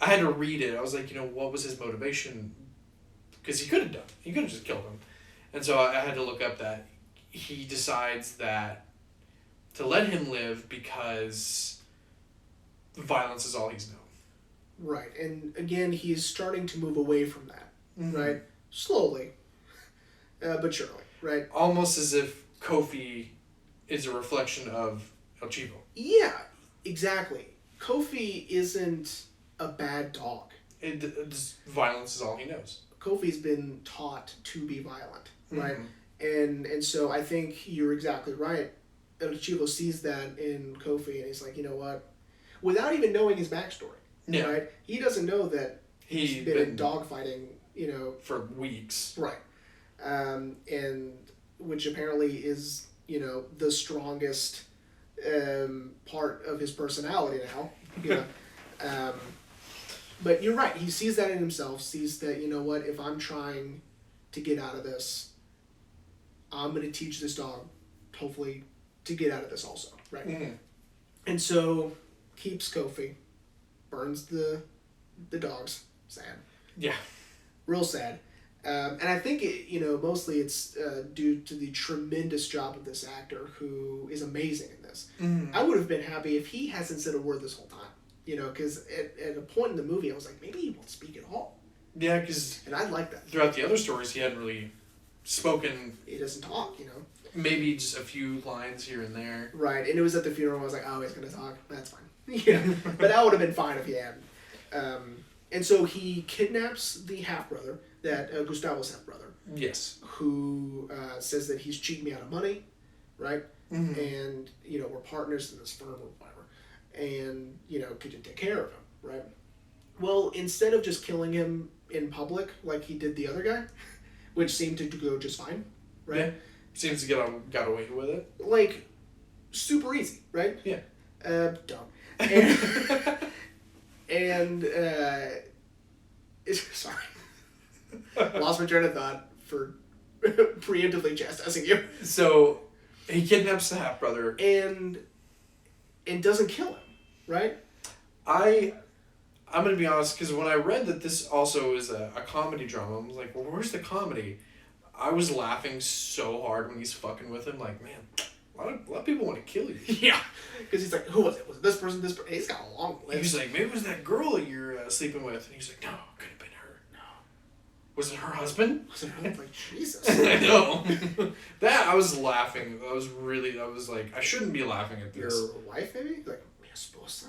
I had to read it. I was like, what was his motivation? Because he could have just killed him. And so I had to look up that he decides that to let him live because violence is all he's known. Right, and again, he's starting to move away from that, Mm-hmm. right? Slowly, but surely, right? Almost as if Kofi is a reflection of El Chivo. Yeah, exactly. Kofi isn't a bad dog. Violence is all he knows. Kofi's been taught to be violent, right? Mm-hmm. And so I think you're exactly right. El Chivo sees that in Kofi, and he's like, you know what? Without even knowing his backstory, right? He doesn't know that he's been in dogfighting, for weeks. Right. And which apparently is, the strongest part of his personality now. But you're right. He sees that in himself, sees that, if I'm trying to get out of this, I'm going to teach this dog, hopefully, to get out of this also, right? Mm-hmm. And so, keeps Kofi, burns the dogs. Sad. Yeah. Real sad. And I think, mostly it's due to the tremendous job of this actor who is amazing in this. Mm-hmm. I would have been happy if he hasn't said a word this whole time. Because at a point in the movie, I was like, maybe he won't speak at all. Yeah, because... And I like that. Throughout the other stories, he hadn't really spoken... He doesn't talk, Maybe just a few lines here and there. Right, and it was at the funeral, I was like, oh, he's going to talk. That's fine. Yeah, but that would have been fine if he hadn't. And so he kidnaps the half-brother, Gustavo's half-brother. Yes. Who says that he's cheating me out of money, right? Mm-hmm. And, we're partners in this firm or whatever. And, could you take care of him, right? Well, instead of just killing him in public like he did the other guy, which seemed to go just fine, right? Yeah. Seems to got away with it. Like, super easy, right? Yeah. Dumb. And sorry. Lost my train of thought for preemptively chastising you. So, he kidnaps the half-brother. And doesn't kill him, right? I'm going to be honest, because when I read that this also is a comedy drama, I was like, well, where's the comedy? I was laughing so hard when he's fucking with him, like, man, a lot of people want to kill you. Yeah. Because he's like, who was it? Was it this person, this person? He's got a long list. He's like, maybe it was that girl that you're sleeping with. And he's like, no, it could have been her. No. Was it her husband? Was it her? Like, Jesus. I know. I was laughing. I was like, I shouldn't be laughing at this. Your wife, maybe? Like, mi esposa?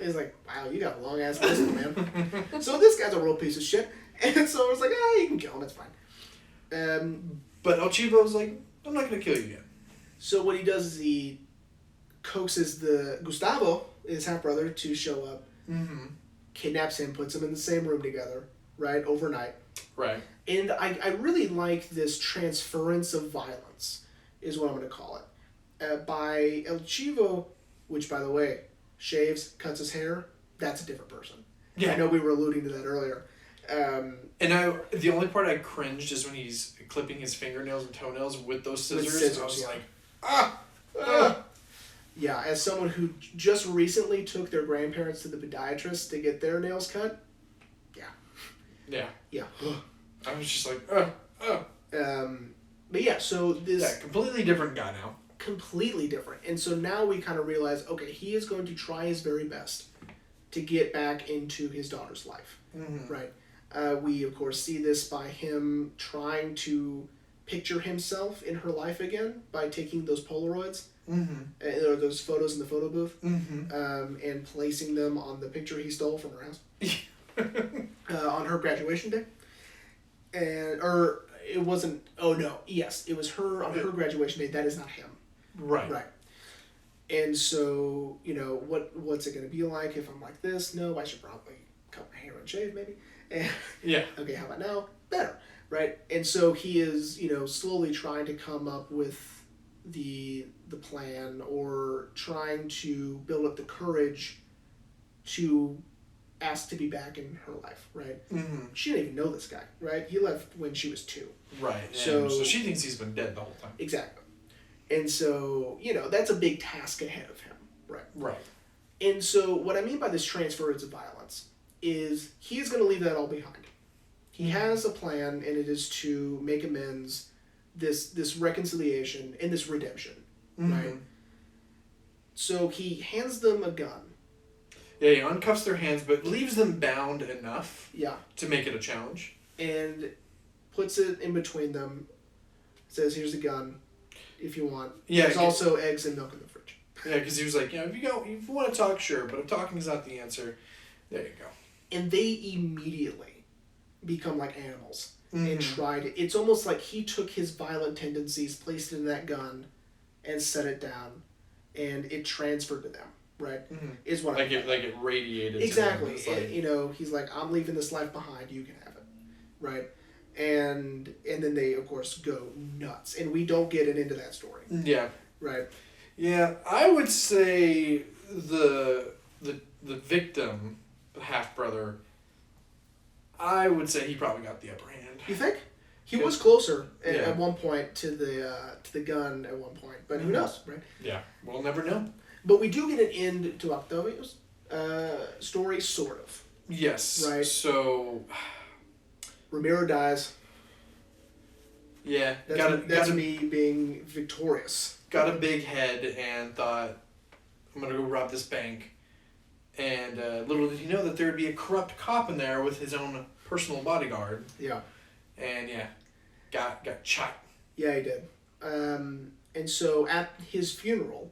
He's like, wow, you got a long ass list, man. So this guy's a real piece of shit. And so I was like, you can kill him, it's fine. But El Chivo was like, I'm not going to kill you yet. So what he does is he coaxes Gustavo, his half-brother, to show up. Mm-hmm. kidnaps him, puts him in the same room together, right, overnight. Right. And I really like this transference of violence, is what I'm going to call it. By El Chivo, which, by the way, shaves, cuts his hair, that's a different person. Yeah. I know we were alluding to that earlier. The only part I cringed is when he's clipping his fingernails and toenails with those scissors. I was like, Yeah, as someone who just recently took their grandparents to the podiatrist to get their nails cut, yeah. Yeah. I was just like, But yeah, so this... completely different guy now. Completely different. And so now we kind of realize, okay, he is going to try his very best to get back into his daughter's life. Mm-hmm. Right? We, of course, see this by him trying to picture himself in her life again by taking those Polaroids, or those photos in the photo booth, and placing them on the picture he stole from her house on her graduation day. Or it wasn't, it was her on her graduation day. That is not him. Right. Right. And so, what's it going to be like if I'm like this? No, I should probably cut my hair and shave, maybe. And, yeah. Okay, how about now? Better. Right? And so he is, slowly trying to come up with the plan, or trying to build up the courage to ask to be back in her life, right? Mm-hmm. She didn't even know this guy, right? He left when she was 2. Right. So she thinks he's been dead the whole time. Exactly. And so, that's a big task ahead of him, right? Right. And so what I mean by this transference of violence is he is going to leave that all behind. He has a plan, and it is to make amends, this reconciliation, and this redemption, right? So he hands them a gun. Yeah, he uncuffs their hands, but leaves them bound enough to make it a challenge. And puts it in between them, says, here's the gun, if you want. Yeah, there's also eggs and milk in the fridge. Yeah, because he was like, if you want to talk, sure, but if talking is not the answer, there you go. And they immediately become like animals and try to... It's almost like he took his violent tendencies, placed it in that gun, and set it down, and it transferred to them, right? Is what it radiated. Exactly. To them. He's like, I'm leaving this life behind, you can have it, right? And then they, of course, go nuts. And we don't get it into that story. Yeah. Right. Yeah, I would say the victim, the half-brother, I would say he probably got the upper hand. You think? He was closer at one point to the gun at one point, but who knows, right? Yeah, we'll never know. But we do get an end to Octavio's story, sort of. Yes. Right. So Ramiro dies. Yeah. That's me being victorious. Got a big head and thought, I'm going to go rob this bank. And little did he know that there would be a corrupt cop in there with his own personal bodyguard. Yeah. And got shot. Yeah, he did. And so at his funeral,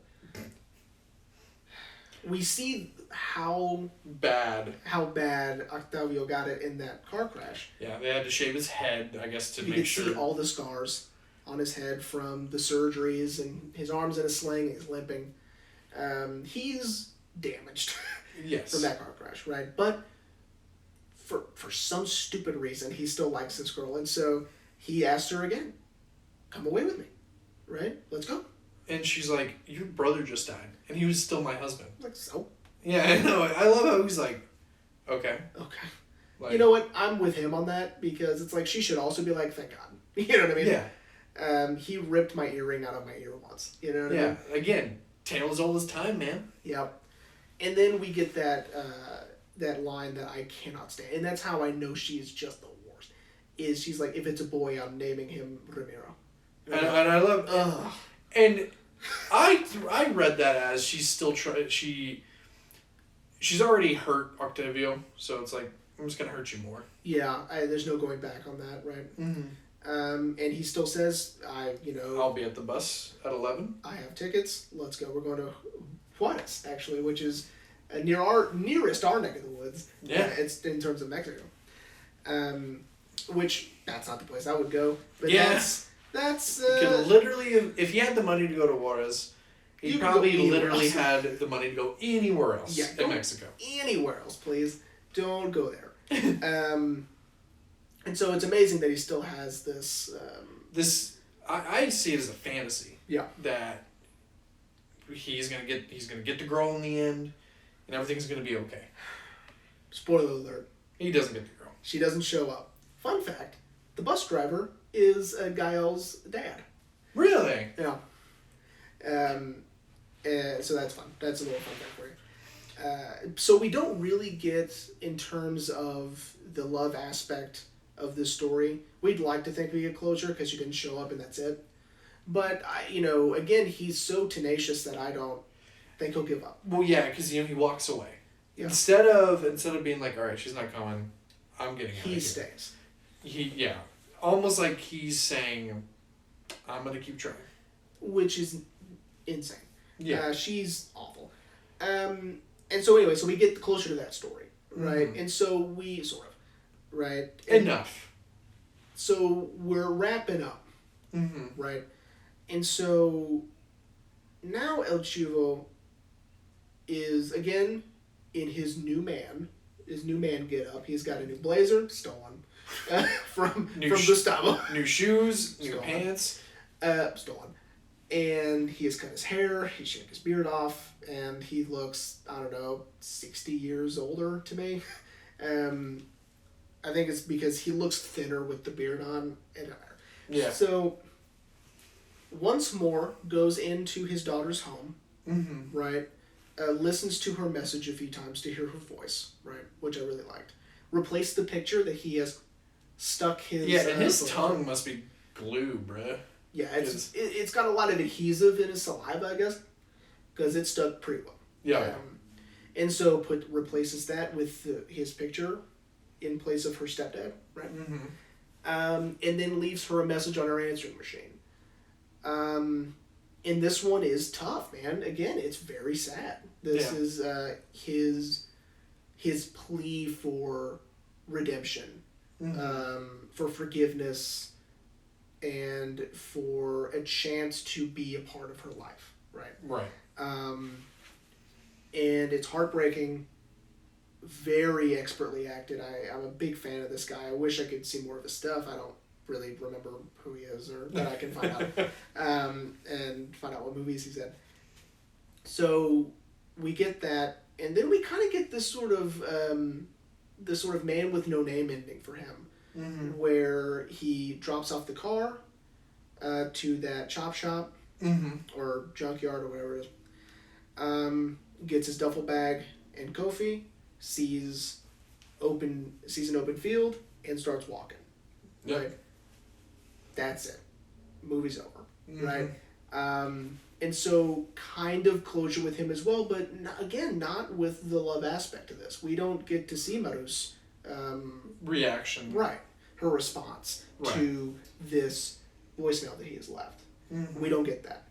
we see how bad Octavio got it in that car crash. Yeah, they had to shave his head, I guess, to make sure. You could see all the scars on his head from the surgeries, and his arm's in a sling, he's limping. He's damaged from that car crash, right? But for some stupid reason, he still likes this girl, and so he asked her again, come away with me, right? Let's go. And she's like, your brother just died, and he was still my husband. Like, so? Yeah, I know. I love how he's like, okay. Okay. Like, you know what? I'm with him on that, because it's like, she should also be like, thank God. You know what I mean? Yeah. He ripped my earring out of my ear once. You know what I mean? Yeah. Again, tale as old as time, man. Yep. And then we get that line that I cannot stand. And that's how I know she is just the worst. Is she's like, if it's a boy, I'm naming him Ramiro. And I love... Ugh. And I read that as she's still she's already hurt Octavio, so it's like, I'm just going to hurt you more. Yeah, there's no going back on that, right? And he still says, I'll be at the bus at 11. I have tickets. Let's go. We're going to Juarez, actually, which is nearest our neck of the woods. Yeah. It's in terms of Mexico. Which, that's not the place I would go. But yeah. That's could literally, if he had the money to go to Juarez, he probably literally had the money to go anywhere else in Mexico. Anywhere else, please. Don't go there. And so it's amazing that he still has this. I see it as a fantasy. Yeah. That he's gonna get the girl in the end, and everything's gonna be okay. Spoiler alert. He doesn't get the girl. She doesn't show up. Fun fact: the bus driver is Gael's dad. Really? Yeah. So that's fun. That's a little fun fact for you. So we don't really get, in terms of the love aspect of this story, we'd like to think we get closure because she didn't show up and that's it. But, again, he's so tenacious that I don't think he'll give up. Well, yeah, because, he walks away. Yeah. Instead of being like, all right, she's not coming, I'm getting out of here. He stays. Yeah. Almost like he's saying, I'm going to keep trying. Which is insane. Yeah. She's awful. And so anyway, so we get closer to that story, right? Mm-hmm. And so we sort of, right? Enough. So we're wrapping up, Mm-hmm. right? And so now El Chivo is again in his new man get up. He's got a new blazer, stolen, from Gustavo. New shoes, new Stolen. pants. Stolen. And he has cut his hair, he shaved his beard off, and he looks, 60 years older to me. I think it's because he looks thinner with the beard on. Yeah. So, once more, goes into his daughter's home, right? Listens to her message a few times to hear her voice, right? Which I really liked. Replaced the picture that he has stuck his... Yeah, and his tongue must be glue, bruh. Yeah, it's got a lot of adhesive in his saliva, I guess, because it's stuck pretty well. Yeah. And so replaces that with his picture in place of her stepdad, right? Mm-hmm. And then leaves her a message on her answering machine. And this one is tough, man. Again, it's very sad. This is his plea for redemption, for forgiveness, and for a chance to be a part of her life, right? Right. And it's heartbreaking, very expertly acted. I'm a big fan of this guy. I wish I could see more of his stuff. I don't really remember who he is, or that I can find out, and find out what movies he's in. So we get that, and then we kind of get this sort of man with no name ending for him. Mm-hmm. Where he drops off the car to that chop shop or junkyard or whatever it is. Gets his duffel bag and Kofi, sees an open field, and starts walking. Yep. Right? That's it. Movie's over. Mm-hmm. Right? And so kind of closure with him as well, but not with the love aspect of this. We don't get to see Maru's reaction. Right. Her response to this voicemail that he has left. Mm-hmm. We don't get that.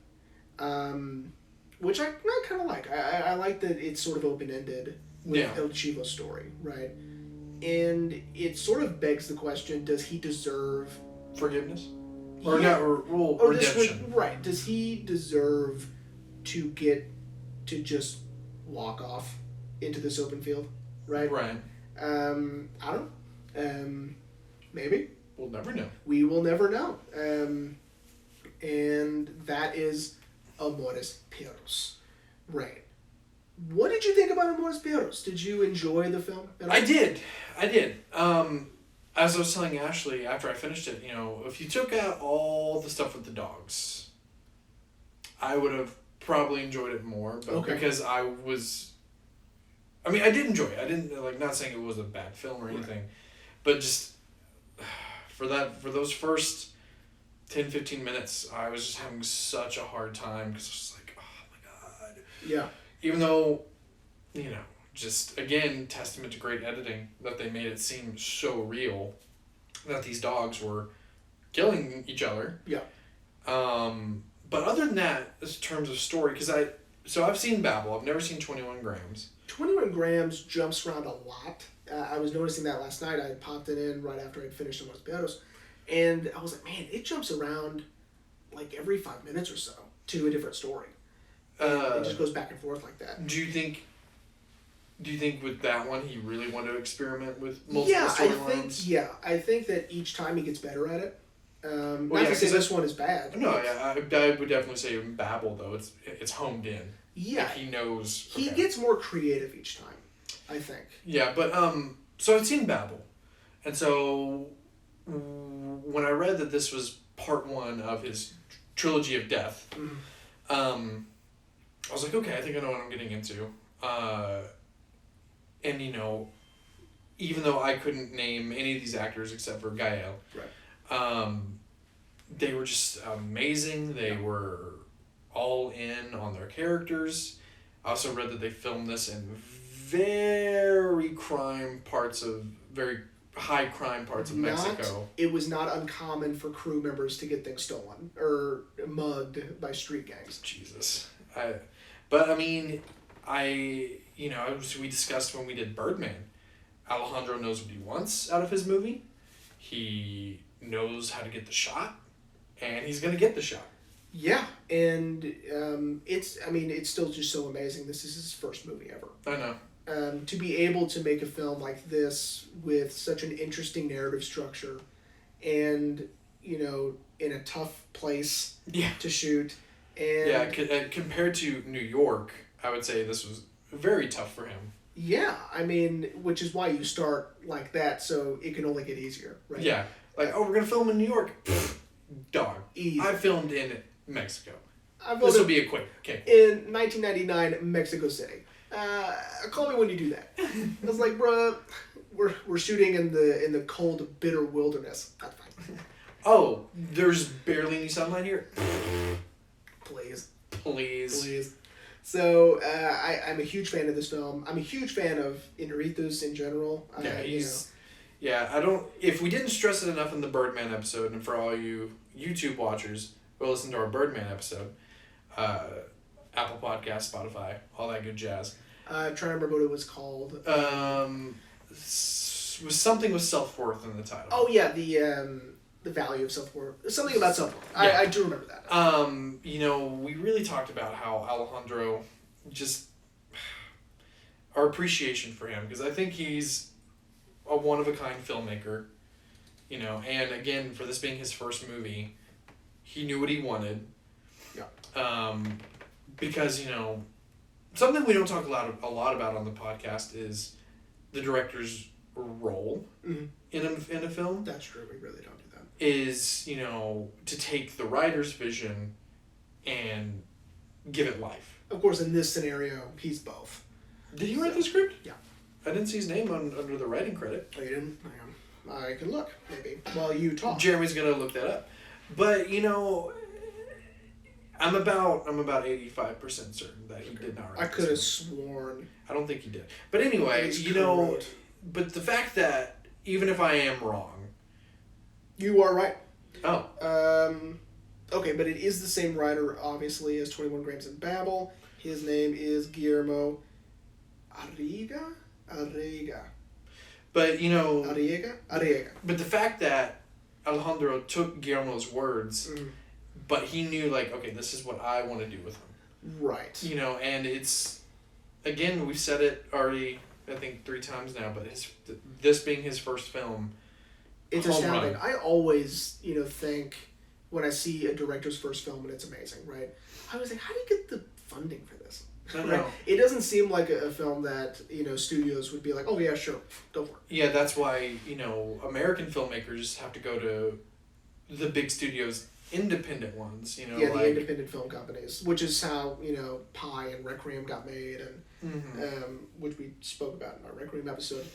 Which I kind of like. I like that it's sort of open-ended with El Chivo's story, right? And it sort of begs the question, does he deserve... forgiveness? Or redemption. Right. Does he deserve to just walk off into this open field? Right? Right. I don't know. Maybe. We'll never know. We will never know. And that is Amores Perros. Right. What did you think about Amores Perros? Did you enjoy the film at all? I did. As I was telling Ashley after I finished it, if you took out all the stuff with the dogs, I would have probably enjoyed it more. But because I did enjoy it. I didn't, not saying it was a bad film or anything, but just for those first 10-15 minutes, I was just having such a hard time because I was just like, oh my God. Yeah. Even though, just again, testament to great editing that they made it seem so real that these dogs were killing each other. Yeah. But other than that, in terms of story, I've seen Babel. I've never seen 21 Grams. 21 Grams jumps around a lot. I was noticing that last night. I popped it in right after I'd finished Amores Perros. And I was like, man, it jumps around like every 5 minutes or so to a different story. It just goes back and forth like that. Do you think Do you think with that one he really wanted to experiment with multiple storylines? I think that each time he gets better at it. Well, not yeah, to say this one is bad. No, yeah, I would definitely say in Babel though it's honed in. Yeah, like he knows. He gets more creative each time, I think. Yeah, but so I've seen Babel, and so when I read that this was part one of his trilogy of death, I was like, okay, I think I know what I'm getting into. And you know, even though I couldn't name any of these actors except for Gael, right. They were just amazing. They were all in on their characters. I also read that they filmed this in very high crime parts of Mexico. It was not uncommon for crew members to get things stolen or mugged by street gangs. Jesus. We discussed when we did Birdman, Alejandro knows what he wants out of his movie. He knows how to get the shot, and he's going to get the shot. Yeah, and it's still just so amazing. This is his first movie ever. I know. To be able to make a film like this with such an interesting narrative structure and, you know, in a tough place to shoot. And compared to New York, I would say this was very tough for him. Yeah, I mean, which is why you start like that, so it can only get easier, right? Yeah, we're going to film in New York. Dog. Easy. I filmed in Mexico. This will be a quick. Okay. In 1999, Mexico City. Call me when you do that. I was like, bruh, we're shooting in the cold, bitter wilderness. That's fine. Oh, there's barely any sunlight here? Please. So, I'm a huge fan of this film. I'm a huge fan of Iñárritu in general. If we didn't stress it enough in the Birdman episode, and for all you YouTube watchers, go listen to our Birdman episode. Apple Podcast, Spotify, all that good jazz. I'm trying to remember what it was called. Was something with self-worth in the title. Oh yeah, the value of self-worth. Something about self-worth. Yeah. I do remember that. We really talked about how Alejandro, just our appreciation for him, because I think he's a one-of-a-kind filmmaker, and again, for this being his first movie, he knew what he wanted. Yeah. Because, something we don't talk a lot about on the podcast is the director's role in a film. That's true. We really don't do that. Is, to take the writer's vision and give it life. Of course, in this scenario, he's both. Did he write the script? Yeah. I didn't see his name under the writing credit. Oh, you didn't? Hang on. I can look, maybe, while you talk. Jeremy's going to look that up. But, I'm about 85% certain that he did not write. I could have sworn. I don't think he did. But anyway, but the fact that even if I am wrong, you are right. Oh. Okay, but it is the same writer, obviously, as 21 Grams in Babel. His name is Guillermo Arriaga. But Arriaga. But the fact that Alejandro took Guillermo's words. But he knew, okay, this is what I want to do with him. Right. And it's, again, we've said it already, I think, 3 times now, but this being his first film, it's astounding. I always, think, when I see a director's first film and it's amazing, right? I was like, how do you get the funding for this? I know. It doesn't seem like a film that, studios would be like, oh, yeah, sure, go for it. Yeah, that's why, American filmmakers have to go to the big studios, independent ones, the independent film companies, which is how Pi and Requiem got made, and which we spoke about in our Requiem episode.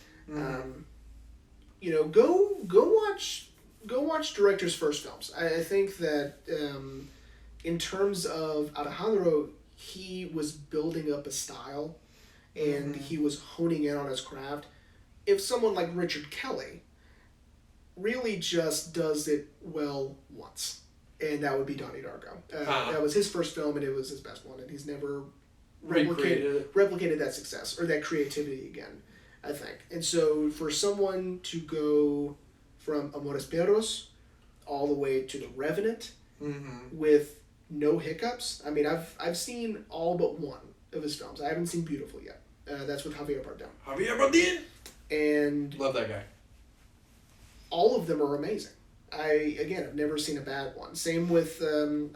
Go watch directors' first films. I think that in terms of Alejandro, he was building up a style, and he was honing in on his craft. If someone like Richard Kelly really just does it well once. And that would be Donnie Darko. That was his first film, and it was his best one. And he's never replicated that success or that creativity again, I think. And so for someone to go from Amores Perros all the way to The Revenant with no hiccups. I mean, I've seen all but one of his films. I haven't seen Beautiful yet. That's with Javier Bardem. Javier Bardem. And Love that guy. all of them are amazing. I've never seen a bad one. Same with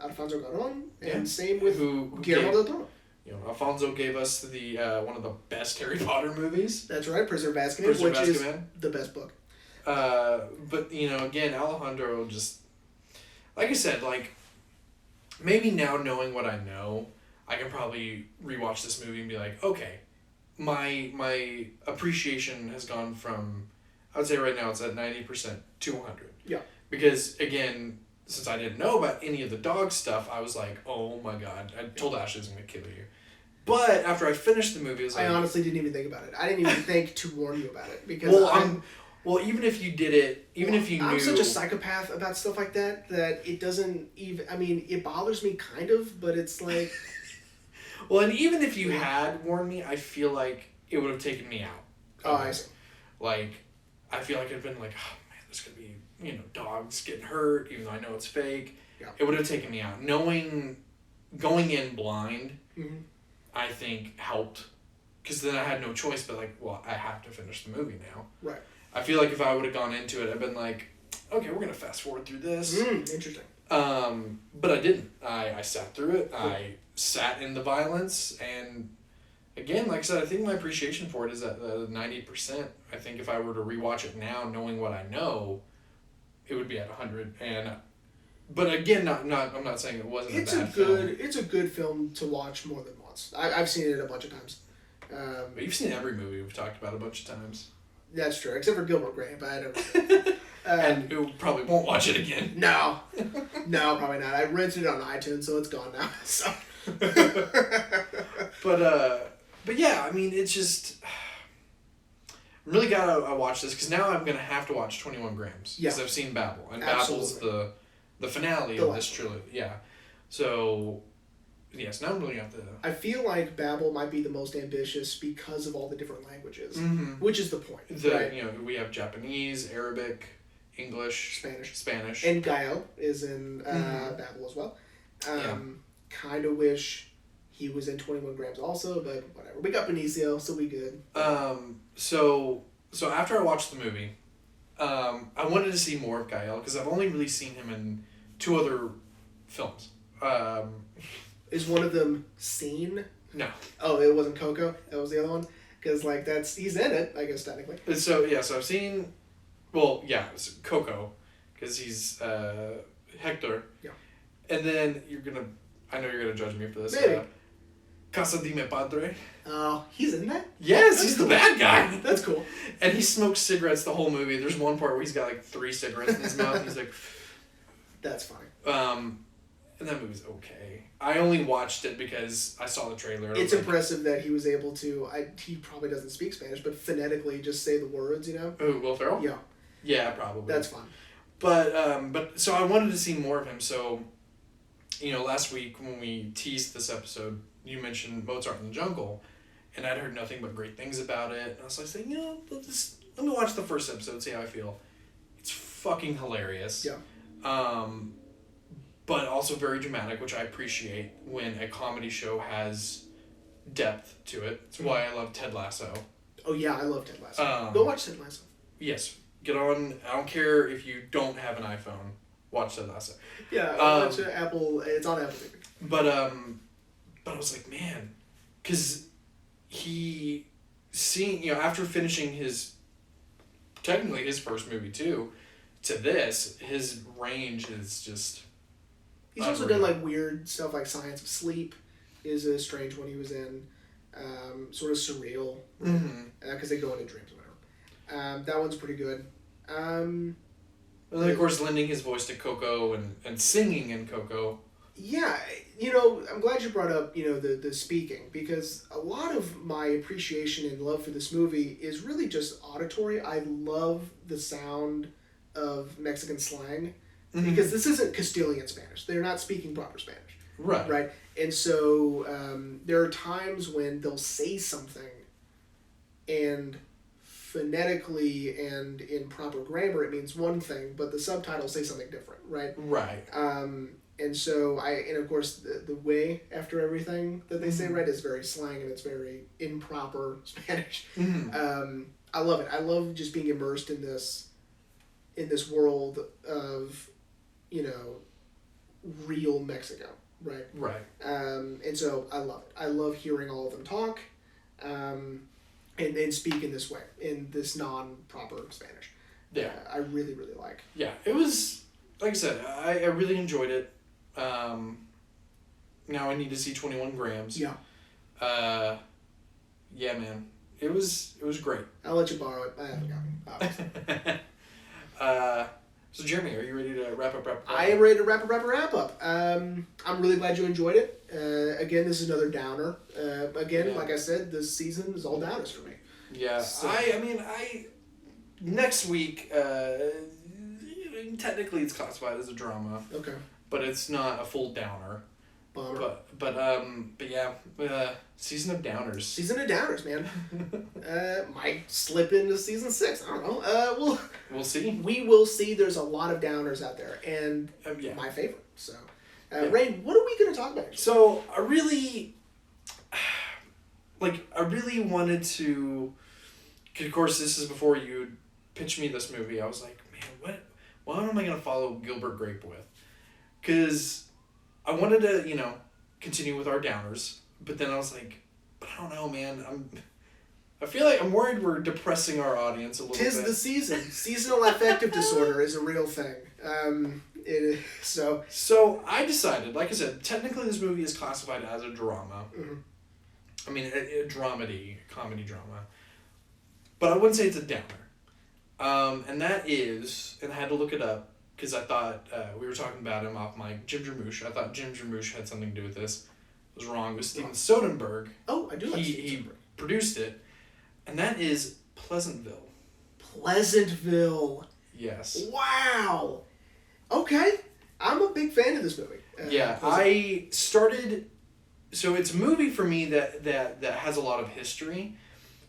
Alfonso Cuarón, and same with Guillermo del Toro. Alfonso gave us the one of the best Harry Potter movies. That's right, Prisoner of Azkaban, which is the best book. But again, Alejandro just, like I said, like maybe now knowing what I know, I can probably rewatch this movie and be like, okay, my appreciation has gone from, I would say right now it's at 90% to 100. Yeah. Because again, since I didn't know about any of the dog stuff, I was like, oh my god, I told Ashley I was going to kill you. But after I finished the movie, I honestly didn't even think about it. I didn't even think to warn you about it because even if you did it, if you knew... I'm such a psychopath about stuff like that it doesn't even... I mean, it bothers me kind of, but it's like... Well, and even if you had warned me, I feel like it would have taken me out. Oh, I see. Like, I feel like it'd been like, oh man, there's going to be, dogs getting hurt, even though I know it's fake. Yeah. It would have taken me out. Going in blind, I think helped. Because then I had no choice but like, well, I have to finish the movie now. Right. I feel like if I would have gone into it, I'd been like, okay, we're going to fast forward through this. Interesting. But I didn't. I sat through it. Cool. I sat in the violence. And again, like I said, I think my appreciation for it is at 90%. I think if I were to rewatch it now, knowing what I know, it would be at 100. But again, I'm not saying it wasn't a bad film. It's a good film to watch more than once. I've seen it a bunch of times. But you've seen every movie we've talked about a bunch of times. That's true, except for Gilbert Grape. I don't. And you probably won't watch it again. No, probably not. I rented it on iTunes, so it's gone now. So. But yeah, I mean, it's just. I'm really glad I watched this because now I'm gonna have to watch 21 Grams because I've seen Babel, and Babel's the finale of this trilogy. Yeah, so. Yes, now I'm really got the... I feel like Babel might be the most ambitious because of all the different languages, which is the point, right? We have Japanese, Arabic, English, Spanish. And Gael is in Babel as well. Kind of wish he was in 21 Grams also, but whatever. We got Benicio, so we good. So after I watched the movie, I wanted to see more of Gael because I've only really seen him in 2 other films. Is one of them Scene? No. Oh, it wasn't Coco? That was the other one? Because, he's in it, I guess, technically. So I've seen, it's Coco, because he's Hector. Yeah. And then I know you're going to judge me for this. Maybe. Casa de mi Padre. Oh, he's in that? Yes, he's the bad guy. That's cool. And he smokes cigarettes the whole movie. There's one part where he's got, 3 cigarettes in his mouth, and he's like... That's funny. And that movie's okay. I only watched it because I saw the trailer. It's impressive that he was able to, he probably doesn't speak Spanish, but phonetically just say the words, Oh, Will Ferrell? Yeah. Yeah, probably. That's fun. But so I wanted to see more of him. So, last week when we teased this episode, you mentioned Mozart in the Jungle, and I'd heard nothing but great things about it. And I was like saying, let me watch the first episode, see how I feel. It's fucking hilarious. Yeah. But also very dramatic, which I appreciate when a comedy show has depth to it. It's why I love Ted Lasso. Oh yeah, I love Ted Lasso. Go watch Ted Lasso. Yes. Get on, I don't care if you don't have an iPhone, watch Ted Lasso. Yeah, watch Apple, it's on Apple TV. But I was like, man, because after finishing technically his first movie too, to this, his range is just... He's also done weird stuff like Science of Sleep is a strange one he was in. Sort of surreal. Because they go into dreams or whatever. That one's pretty good. And then of course lending his voice to Coco and singing in Coco. Yeah, I'm glad you brought up, the speaking, because a lot of my appreciation and love for this movie is really just auditory. I love the sound of Mexican slang. Because this isn't Castilian Spanish. They're not speaking proper Spanish. Right. Right? And so there are times when they'll say something and phonetically and in proper grammar it means one thing, but the subtitles say something different, right? Right. And so and of course the way after everything that they say, right, is very slang and it's very improper Spanish. I love it. I love just being immersed in this world of, real Mexico, right? Right. And so I love it. I love hearing all of them talk, and speak in this way, in this non-proper Spanish. Yeah. I really, really like. Yeah, it was, like I said, I really enjoyed it. Now I need to see 21 Grams. Yeah. Yeah, man. It was great. I'll let you borrow it. I haven't gotten it. So Jeremy, are you ready to wrap up? I am ready to wrap up. I'm really glad you enjoyed it. Again, this is another downer. Like I said, this season is all downers for me. Yeah. So, next week, technically it's classified as a drama. Okay. But it's not a full downer. Bummer. But yeah, season of downers. Season of downers, man. Might slip into season 6. I don't know. We'll see. We will see. There's a lot of downers out there, and my favorite. So, Rain, what are we going to talk about? So I really wanted to. Of course, this is before you pitched me this movie. I was like, man, what am I going to follow Gilbert Grape with? Because I wanted to, continue with our downers, but then I was like, but I don't know, man. I feel like I'm worried we're depressing our audience a little bit. 'Tis the season. Seasonal affective disorder is a real thing. So I decided, like I said, technically this movie is classified as a drama. Mm-hmm. I mean, a dramedy, comedy drama. But I wouldn't say it's a downer. And that is, and I had to look it up, because I thought, we were talking about him off mic, Jim Jarmusch. I thought Jim Jarmusch had something to do with this. I was wrong. It was Steven Soderbergh. Oh, I do like He produced it. And that is Pleasantville. Pleasantville. Yes. Wow. Okay. I'm a big fan of this movie. I started... So it's a movie for me that has a lot of history,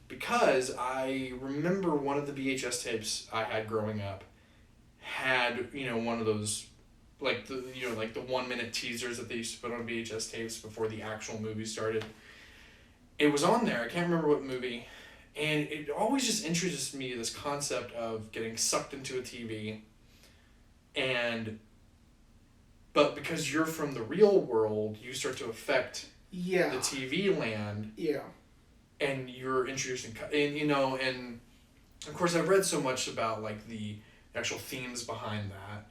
because I remember one of the VHS tapes I had growing up had, one of those, like the 1 minute teasers that they used to put on VHS tapes before the actual movie started. It was on there. I can't remember what movie. And it always just interests me, this concept of getting sucked into a TV. But because you're from the real world, you start to affect the TV land. Yeah. And you're introduced and of course I've read so much about like the actual themes behind that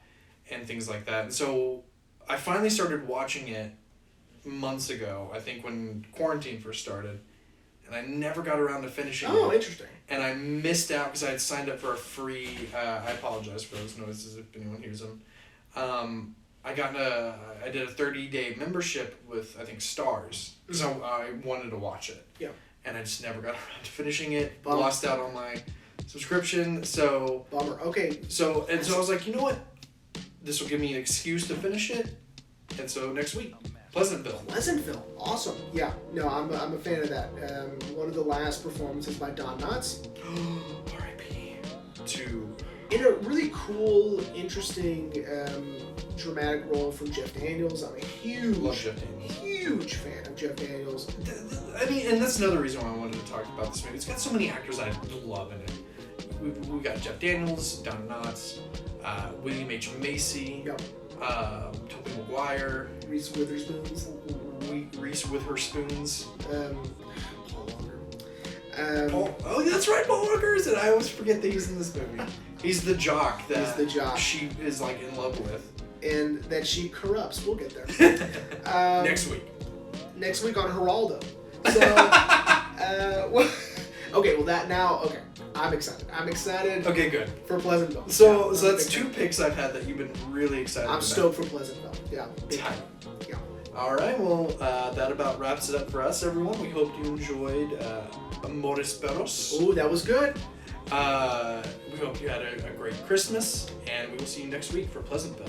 and things like that. And so I finally started watching it months ago, I think when quarantine first started, and I never got around to finishing it. Oh, interesting. And I missed out because I had signed up for a free, I apologize for those noises if anyone hears them. I did a 30-day membership with, I think, Stars, because I wanted to watch it. Yeah. And I just never got around to finishing it. Bummer. Lost out on my subscription, so... Bummer, okay. So I was like, you know what? This will give me an excuse to finish it. And so next week, Pleasantville. Pleasantville, awesome. Yeah, no, I'm a fan of that. One of the last performances by Don Knotts. R.I.P. to... In a really cool, interesting, dramatic role from Jeff Daniels. I'm a Love Jeff Daniels. huge fan of Jeff Daniels. I mean, and that's another reason why I wanted to talk about this movie. It's got so many actors I love in it. We got Jeff Daniels, Don Knotts, William H. Macy, Yep. Tobey Maguire, Reese Witherspoon's. Reese Witherspoon's. Paul Walker. Oh, that's right, Paul Walker's, and I always forget that he's in this movie. He's the jock that He's the jock. she is like in love with. And that she corrupts. We'll get there. Next week. Next week on Geraldo. So, okay. I'm excited. Okay, good. For Pleasantville. So that's two picks I've had that you've been really excited about. I'm stoked for Pleasantville. Yeah. Tight. Yeah. All right, well, that about wraps it up for us, everyone. We hope you enjoyed Amores Perros. Ooh, that was good. We hope you had a great Christmas, and we will see you next week for Pleasantville.